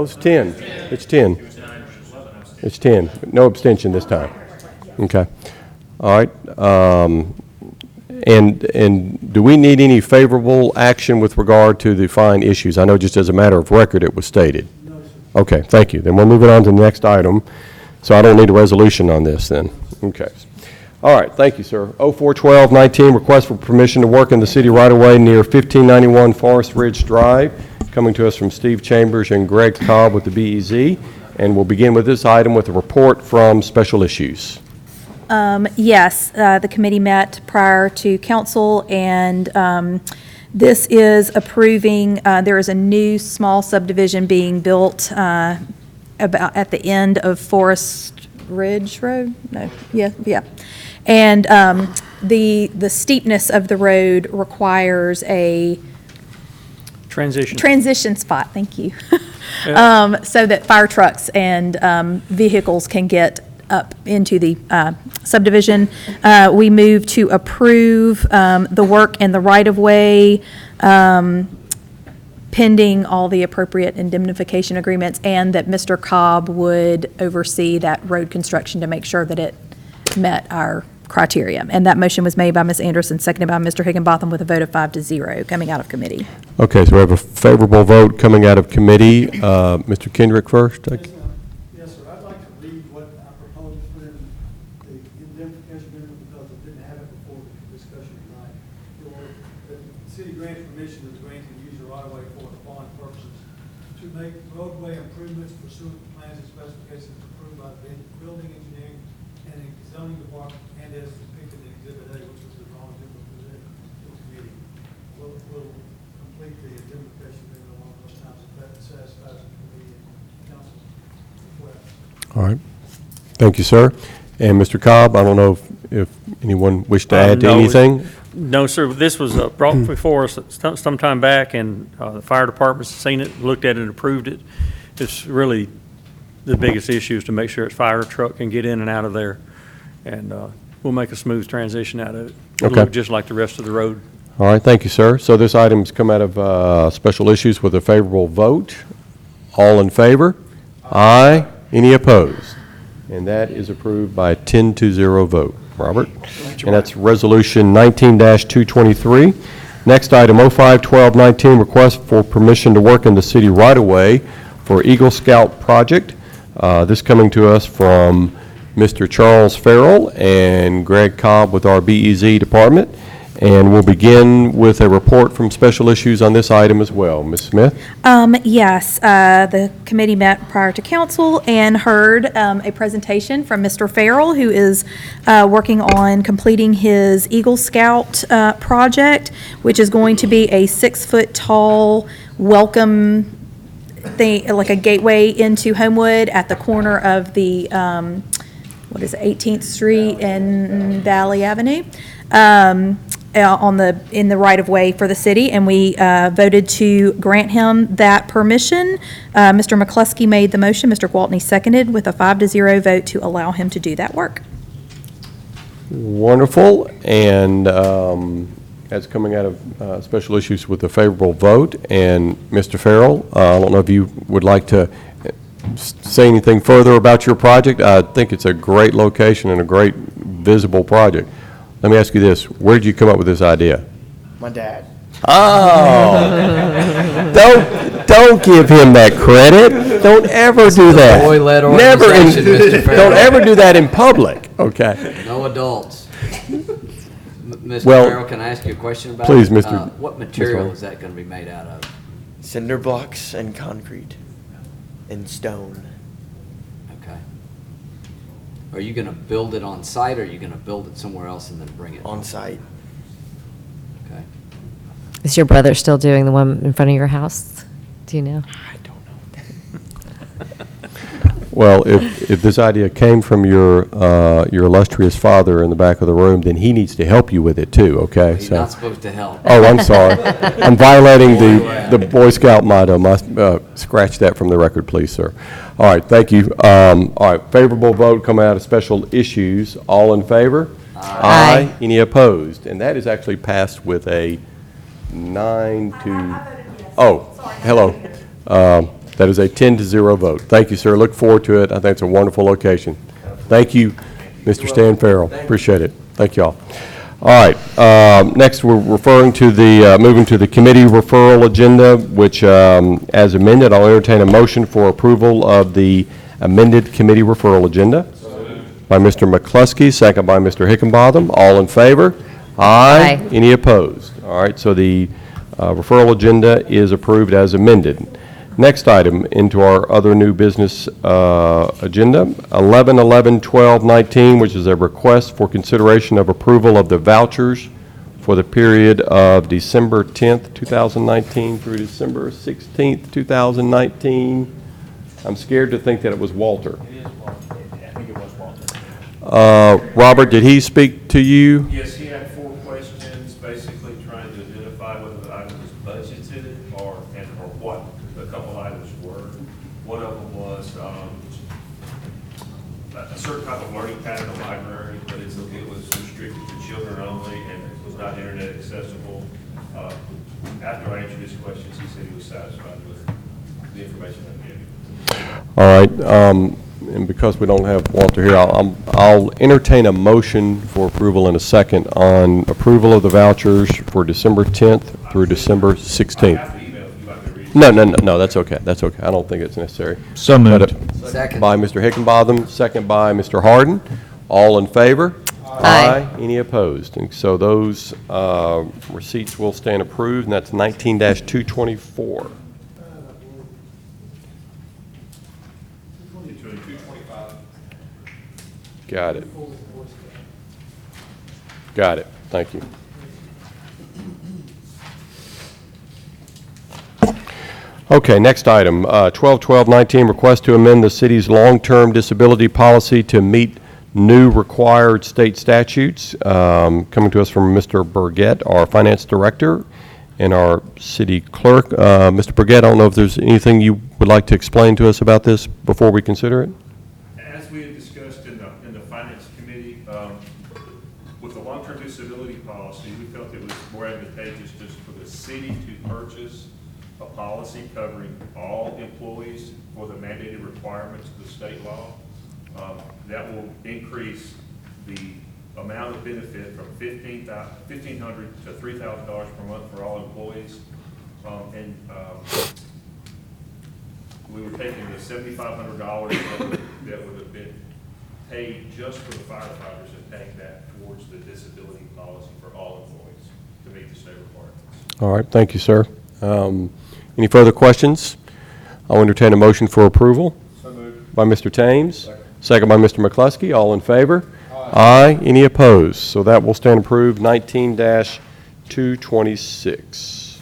it's 10. It's 10. It's 10. No abstention this time. Okay. All right. And do we need any favorable action with regard to the fine issues? I know just as a matter of record, it was stated. No, sir. Okay, thank you. Then we'll move it on to the next item. So I don't need a resolution on this then. Okay. All right, thank you, sir. 041219, request for permission to work in the city right-of-way near 1591 Forest Ridge Drive, coming to us from Steve Chambers and Greg Cobb with the BEZ. And we'll begin with this item with a report from Special Issues. Yes, the committee met prior to council, and this is approving, there is a new small subdivision being built about at the end of Forest Ridge Road? No, yeah. And the steepness of the road requires a transition spot, thank you. So that fire trucks and vehicles can get up into the subdivision. We move to approve the work in the right-of-way, pending all the appropriate indemnification agreements, and that Mr. Cobb would oversee that road construction to make sure that it met our criteria. And that motion was made by Ms. Anderson, seconded by Mr. Higginbotham, with a vote of 5-0 coming out of committee. Okay, so we have a favorable vote coming out of committee. Mr. Kendrick first. Yes, sir. I'd like to read what I proposed to put in the indemnification agreement because I didn't have it before the discussion tonight. The city grants permission to the grantee to use the right-of-way for the following purposes: to make roadway improvements pursuant to plans and specifications approved by the building engineering and the zoning department, and as depicted in Exhibit A, which was the drawing that was presented to the committee. We'll complete the indemnification agreement along those times if that satisfies the committee and council's request. All right. Thank you, sir. And Mr. Cobb, I don't know if anyone wished to add to anything? No, sir. This was brought before us some time back, and the fire department's seen it, looked at it, and approved it. It's really the biggest issue is to make sure its fire truck can get in and out of there, and we'll make a smooth transition out of it. It'll Okay. look just like the rest of the road. All right, thank you, sir. So this item's come out of Special Issues with a favorable vote. All in favor? Aye. Any opposed? And that is approved by a 10-0 vote. Robert? And that's Resolution 19-223. Next item, 051219, request for permission to work in the city right-of-way for Eagle Scout project. This coming to us from Mr. Charles Farrell and Greg Cobb with our BEZ department. And we'll begin with a report from Special Issues on this item as well. Ms. Smith? Yes, the committee met prior to council and heard a presentation from Mr. Farrell, who is working on completing his Eagle Scout project, which is going to be a 6-foot-tall welcome thing, like a gateway into Homewood at the corner of the, 18th Street and Valley Avenue. In the right-of-way for the city, and we voted to grant him that permission. Mr. McCluskey made the motion, Mr. Gwaltney seconded, with a 5-0 vote to allow him to do that work. Wonderful, and that's coming out of Special Issues with a favorable vote. And Mr. Farrell, I don't know if you would like to say anything further about your project. I think it's a great location and a great visible project. Let me ask you this, where did you come up with this idea? My dad. Oh, don't give him that credit. Don't ever do that. Boy-led Never organization, Mr. Farrell. Don't ever do that in public, okay? No adults. Mr. Well, Farrell, can I ask you a question about please, it? Mr. What material Farrell. is that going to be made out of? Cinder blocks and concrete and stone. Okay. Are you going to build it on site, or are you going to build it somewhere else and then bring it? On site. Okay. Is your brother still doing the one in front of your house? Do you know? I don't know. Well, if this idea came from your illustrious father in the back of the room, then he needs to help you with it too, okay? He's not supposed to help. Oh, I'm sorry. I'm violating the Boy Scout motto. Scratch that from the record, please, sir. All right, thank you. All right, favorable vote coming out of Special Issues. All in favor? Aye. Any opposed? And that is actually passed with a 9-. Oh, hello. That is a 10-0 vote. Thank you, sir. Look forward to it. I think it's a wonderful location. Thank you, Mr. Stan Farrell. Appreciate it. Thank you all. All right, next we're referring to the, moving to the committee referral agenda, which, as amended, I'll entertain a motion for approval of the amended committee referral agenda. By Mr. McCluskey, second by Mr. Hickenbotham. All in favor? Aye. Aye. Any opposed? All right, so the referral agenda is approved as amended. Next item into our other new business agenda, 11/11/12/19, which is a request for consideration of approval of the vouchers for the period of December 10th, 2019 through December 16th, 2019. I'm scared to think that it was Walter. It is Walter. I think it was Walter. Robert, did he speak to you? Yes, he had 4 questions, basically trying to identify whether the item was budgeted or what a couple items were. One of them was a certain type of learning pad in the library, but it was restricted to children only and it was not internet accessible. After I answered his questions, he said he was satisfied with the information I gave him. All right, and because we don't have Walter here, I'll entertain a motion for approval in a second on approval of the vouchers for December 10th through December 16th. No, that's okay, that's okay. I don't think it's necessary. So moved. Second. By Mr. Hickenbotham, second by Mr. Harden. All in favor? Aye. Any opposed? And so those receipts will stand approved, and that's 19-224. Got it. Got it. Thank you. Okay, next item, 12/12/19, request to amend the city's long-term disability policy to meet new required state statutes. Coming to us from Mr. Burgett, our finance director, and our city clerk. Mr. Burgett, I don't know if there's anything you would like to explain to us about this before we consider it? As we had discussed in the finance committee, with the long-term disability policy, we felt it was more advantageous just for the city to purchase a policy covering all employees for the mandated requirements of the state law. That will increase the amount of benefit from $1,500 to $3,000 per month for all employees. We were taking the $7,500 that would have been paid just for the firefighters and paying that towards the disability policy for all employees to meet the state requirements. All right, thank you, sir. Any further questions? I'll entertain a motion for approval. So moved. By Mr. Thames. Second by Mr. McCluskey. All in favor? Aye. Any opposed? So that will stand approved, 19-226.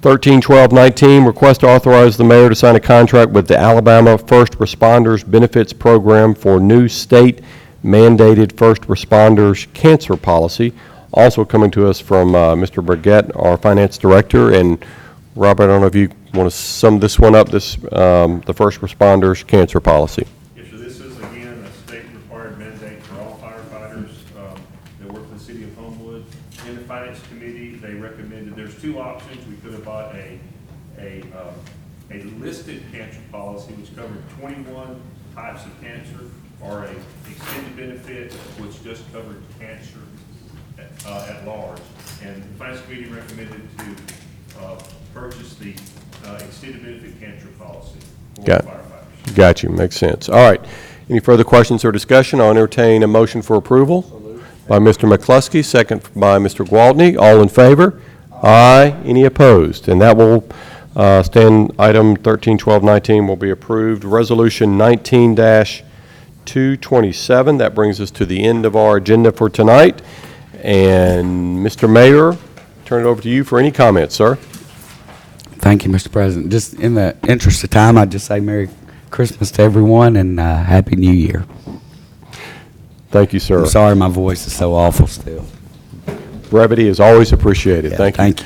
13/12/19, request to authorize the mayor to sign a contract with the Alabama First Responders Benefits Program for new state mandated first responders cancer policy. Also coming to us from Mr. Burgett, our finance director, and Robert, I don't know if you want to sum this one up, this the first responders cancer policy. Yes, so this is again a state-required mandate for all firefighters that work for the city of Homewood. In the finance committee, they recommended there's 2 options. We could have bought a listed cancer policy which covered 21 types of cancer, or a extended benefit which just covered cancer at large. And the finance committee recommended to purchase the extended benefit cancer policy for firefighters. Got you, makes sense. All right, any further questions or discussion? I'll entertain a motion for approval. By Mr. McCluskey, second by Mr. Gwaltney. All in favor? Aye. Any opposed? And that will stand, item 13/12/19 will be approved. Resolution 19-227, that brings us to the end of our agenda for tonight. And Mr. Mayor, turn it over to you for any comments, sir. Thank you, Mr. President. Just in the interest of time, I'd just say Merry Christmas to everyone and Happy New Year. Thank you, sir. I'm sorry my voice is so awful still. Brevity is always appreciated. Yeah, Thank you. thank you.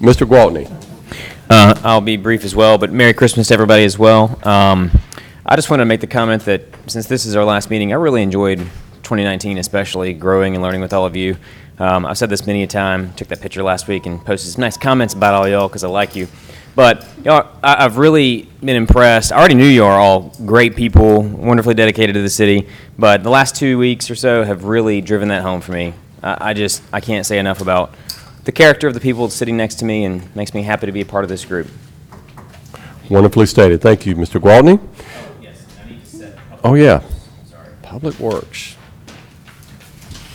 Mr. Gwaltney. I'll be brief as well, but Merry Christmas to everybody as well. I just wanted to make the comment that since this is our last meeting, I really enjoyed 2019, especially growing and learning with all of you. I've said this many a time, took that picture last week and posted some nice comments about all y'all because I like you. But I've really been impressed. I already knew you are all great people, wonderfully dedicated to the city, but the last 2 weeks or so have really driven that home for me. I can't say enough about the character of the people sitting next to me, and makes me happy to be a part of this group. Wonderfully stated. Thank you, Mr. Gwaltney. Yes, I need to set. Oh, yeah. Public Works.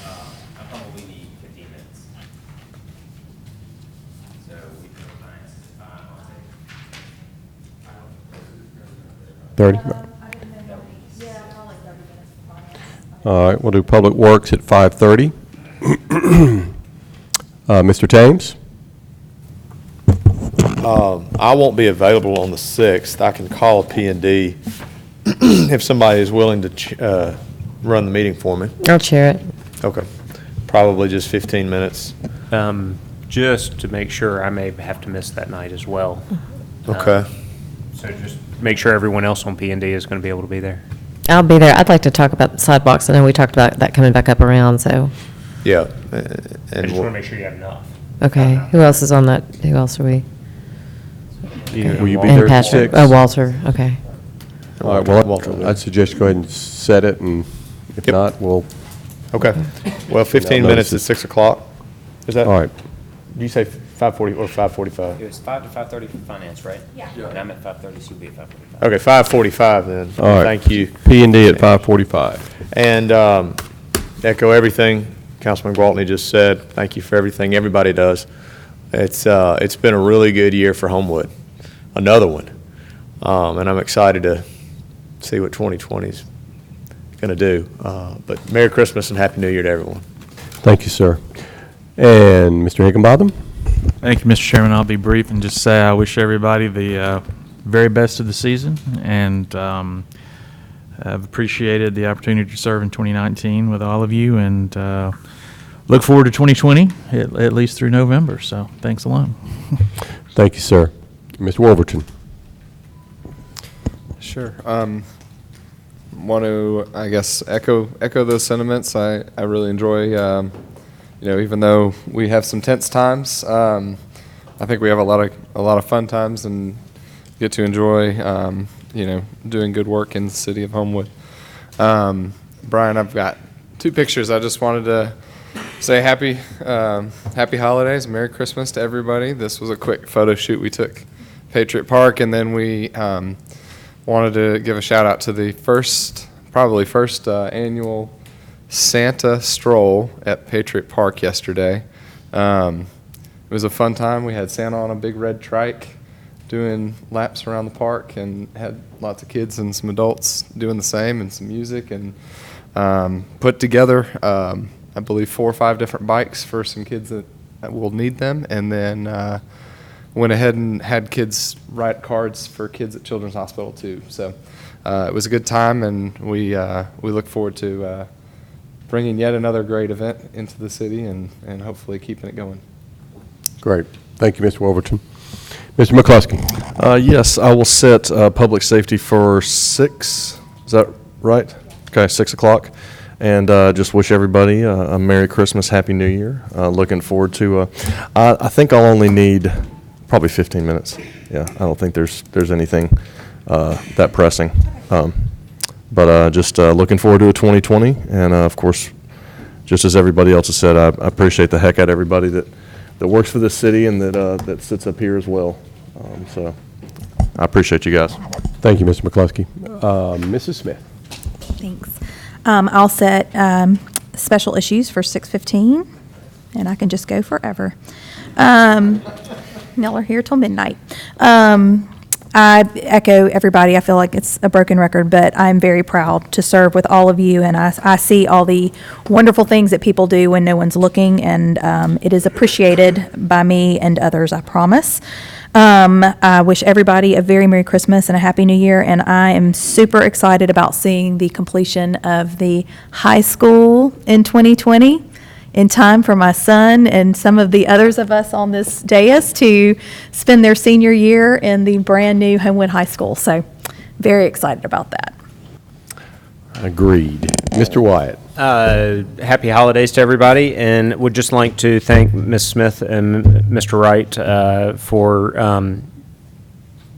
I probably need 15 minutes. So we can finance it at 5. 30? All right, we'll do Public Works at 5:30. Mr. Thames? I won't be available on the 6th. I can call P&D if somebody is willing to run the meeting for me. I'll chair it. Okay. Probably just 15 minutes. Just to make sure, I may have to miss that night as well. Okay. So just make sure everyone else on P&D is going to be able to be there. I'll be there. I'd like to talk about the sidewalks. I know we talked about that coming back up around, so. Yeah. I And just want to make sure you have enough. Okay, who else is on that? Who else are we? Will you be And there at Patrick. 6? Oh, Walter, okay. All right, well, I'd suggest go ahead and set it, and if not, we'll, Okay. Well, 15 I'll minutes notice at 6 o'clock. Is that? all right. Did you say 5:40 or 5:45? It was 5 to 5:30 for finance, right? Yeah. And I'm at 5:30, so you'll be at 5:45. Okay, 5:45 then. All right. Thank you. P&D at 5:45. And echo everything Councilman Gwaltney just said. Thank you for everything everybody does. It's been a really good year for Homewood, another one. And I'm excited to see what 2020 is going to do. But Merry Christmas and Happy New Year to everyone. Thank you, sir. And Mr. Higginbotham? Thank you, Mr. Chairman. I'll be brief and just say I wish everybody the very best of the season, and I've appreciated the opportunity to serve in 2019 with all of you, and look forward to 2020, at least through November. So thanks a lot. Thank you, sir. Mr. Wolverton? Sure. Want to, I guess, echo those sentiments. I really enjoy, even though we have some tense times, I think we have a lot of fun times and get to enjoy, doing good work in the city of Homewood. Brian, I've got 2 pictures. I just wanted to say happy holidays, Merry Christmas to everybody. This was a quick photo shoot we took Patriot Park, and then we wanted to give a shout out to the first annual Santa stroll at Patriot Park yesterday. It was a fun time. We had Santa on a big red trike doing laps around the park, and had lots of kids and some adults doing the same, and some music, and put together I believe 4 or 5 different bikes for some kids that will need them, and then went ahead and had kids write cards for kids at Children's Hospital too. So it was a good time, and we look forward to bringing yet another great event into the city, and hopefully keeping it going. Great. Thank you, Mr. Wolverton. Mr. McCluskey? Yes, I will set public safety for 6. Is that right? Okay, 6 o'clock. And just wish everybody a Merry Christmas, Happy New Year. Looking forward to, I think I'll only need probably 15 minutes. Yeah, I don't think there's anything that pressing. But just looking forward to a 2020. And of course, just as everybody else has said, I appreciate the heck out of everybody that works for this city and that sits up here as well. So I appreciate you guys. Thank you, Mr. McCluskey. Mrs. Smith? Thanks. I'll set special issues for 6:15, and I can just go forever. Y'all are here till midnight. I echo everybody. I feel like it's a broken record, but I'm very proud to serve with all of you, and I see all the wonderful things that people do when no one's looking, and it is appreciated by me and others, I promise. I wish everybody a very Merry Christmas and a Happy New Year, and I am super excited about seeing the completion of the high school in 2020 in time for my son and some of the others of us on this dais to spend their senior year in the brand-new Homewood High School. So very excited about that. Agreed. Mr. Wyatt? Happy holidays to everybody, and would just like to thank Ms. Smith and Mr. Wright for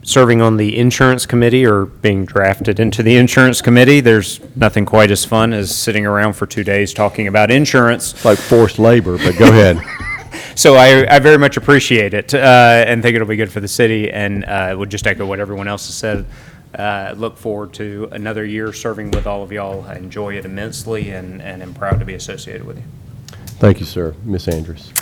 serving on the insurance committee or being drafted into the insurance committee. There's nothing quite as fun as sitting around for 2 days talking about insurance. It's like forced labor, but go ahead. So I very much appreciate it and think it'll be good for the city, and would just echo what everyone else has said. Look forward to another year serving with all of y'all. I enjoy it immensely and am proud to be associated with you. Thank you, sir. Ms. Andrews.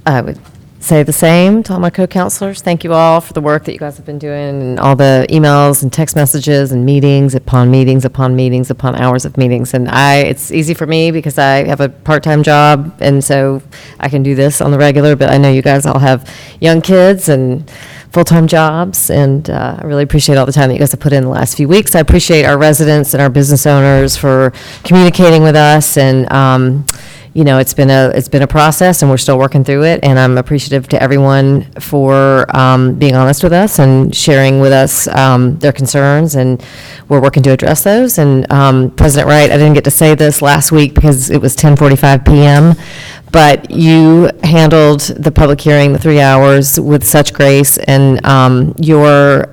I would say the same to all my co-counselors. Thank you all for the work that you guys have been doing, and all the emails and text messages and meetings upon meetings upon meetings upon hours of meetings. And it's easy for me because I have a part-time job, and so I can do this on the regular, but I know you guys all have young kids and full-time jobs, and I really appreciate all the time that you guys have put in the last few weeks. I appreciate our residents and our business owners for communicating with us, and you know, it's been a process, and we're still working through it. And I'm appreciative to everyone for being honest with us and sharing with us their concerns, and we're working to address those. And President Wright, I didn't get to say this last week because it was 10:45 p.m., but you handled the public hearing, the 3 hours, with such grace, and your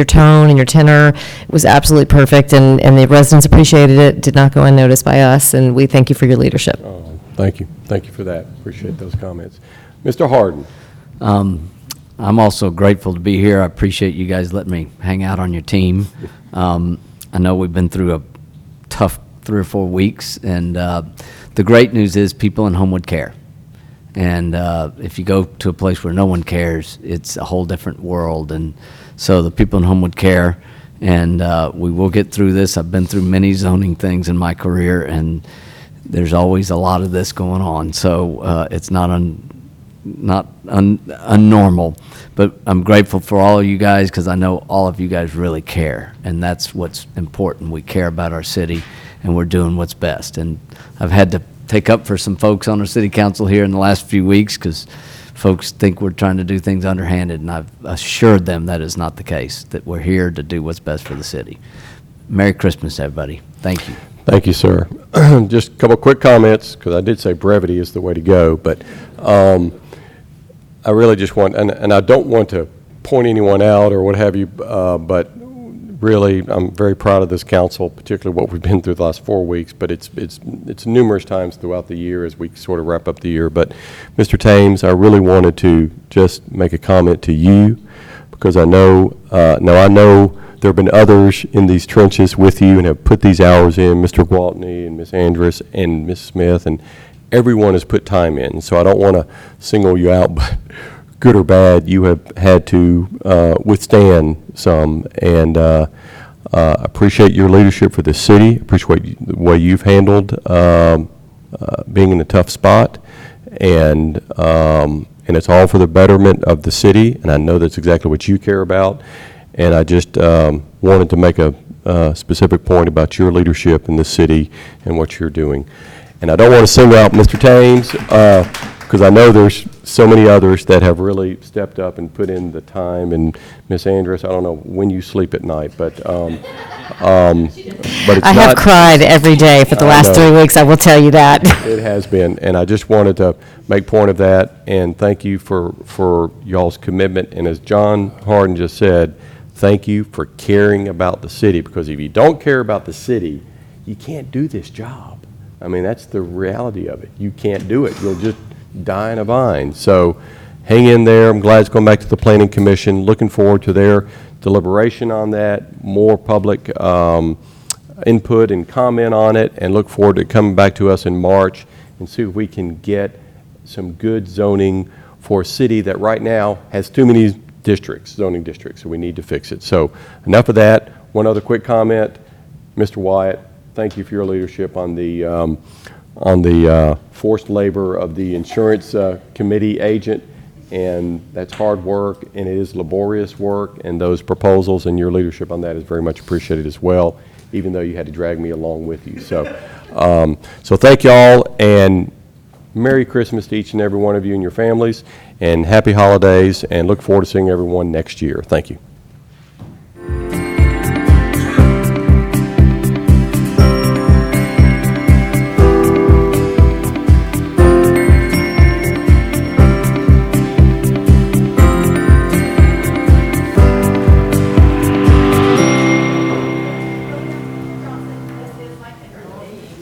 tone and your tenor was absolutely perfect, and the residents appreciated it. Did not go unnoticed by us, and we thank you for your leadership. Thank you. Thank you for that. Appreciate those comments. Mr. Harden. I'm also grateful to be here. I appreciate you guys letting me hang out on your team. I know we've been through a tough 3 or 4 weeks, and the great news is people in Homewood care. And if you go to a place where no one cares, it's a whole different world. And so the people in Homewood care, and we will get through this. I've been through many zoning things in my career, and there's always a lot of this going on. So it's not unnormal. But I'm grateful for all of you guys, because I know all of you guys really care, and that's what's important. We care about our city, and we're doing what's best. And I've had to take up for some folks on our city council here in the last few weeks, because folks think we're trying to do things underhanded, and I've assured them that is not the case, that we're here to do what's best for the city. Merry Christmas, everybody. Thank you. Thank you, sir. Just a couple quick comments, because I did say brevity is the way to go, but I really just want, and I don't want to point anyone out or what have you, but really, I'm very proud of this council, particularly what we've been through the last 4 weeks, but it's numerous times throughout the year as we sort of wrap up the year. But Mr. Thames, I really wanted to just make a comment to you, because I know, I know there have been others in these trenches with you and have put these hours in, Mr. Gwaltney and Ms. Andrus and Ms. Smith, and everyone has put time in. So I don't want to single you out, but good or bad, you have had to withstand some, and appreciate your leadership for the city, appreciate the way you've handled being in a tough spot, and it's all for the betterment of the city, and I know that's exactly what you care about. And I just wanted to make a specific point about your leadership in the city and what you're doing. And I don't want to single out Mr. Thames, because I know there's so many others that have really stepped up and put in the time. And Ms. Andrus, I don't know when you sleep at night, but it's I have cried every day for the last 3 weeks, I will tell you that. It has been, and I just wanted to make point of that, and thank you for y'all's commitment. And as John Harden just said, thank you for caring about the city, because if you don't care about the city, you can't do this job. I mean, that's the reality of it. You can't do it. You'll just die in a vine. So hang in there. I'm glad it's going back to the Planning Commission. Looking forward to their deliberation on that, more public input and comment on it, and look forward to coming back to us in March and see if we can get some good zoning for a city that right now has too many zoning districts, so we need to fix it. So enough of that. One other quick comment, Mr. Wyatt, thank you for your leadership on the forced labor of the insurance committee agent, and that's hard work, and it is laborious work, and those proposals and your leadership on that is very much appreciated as well, even though you had to drag me along with you. So, so thank you all, and Merry Christmas to each and every one of you and your families, and happy holidays, and look forward to seeing everyone next year. Thank you.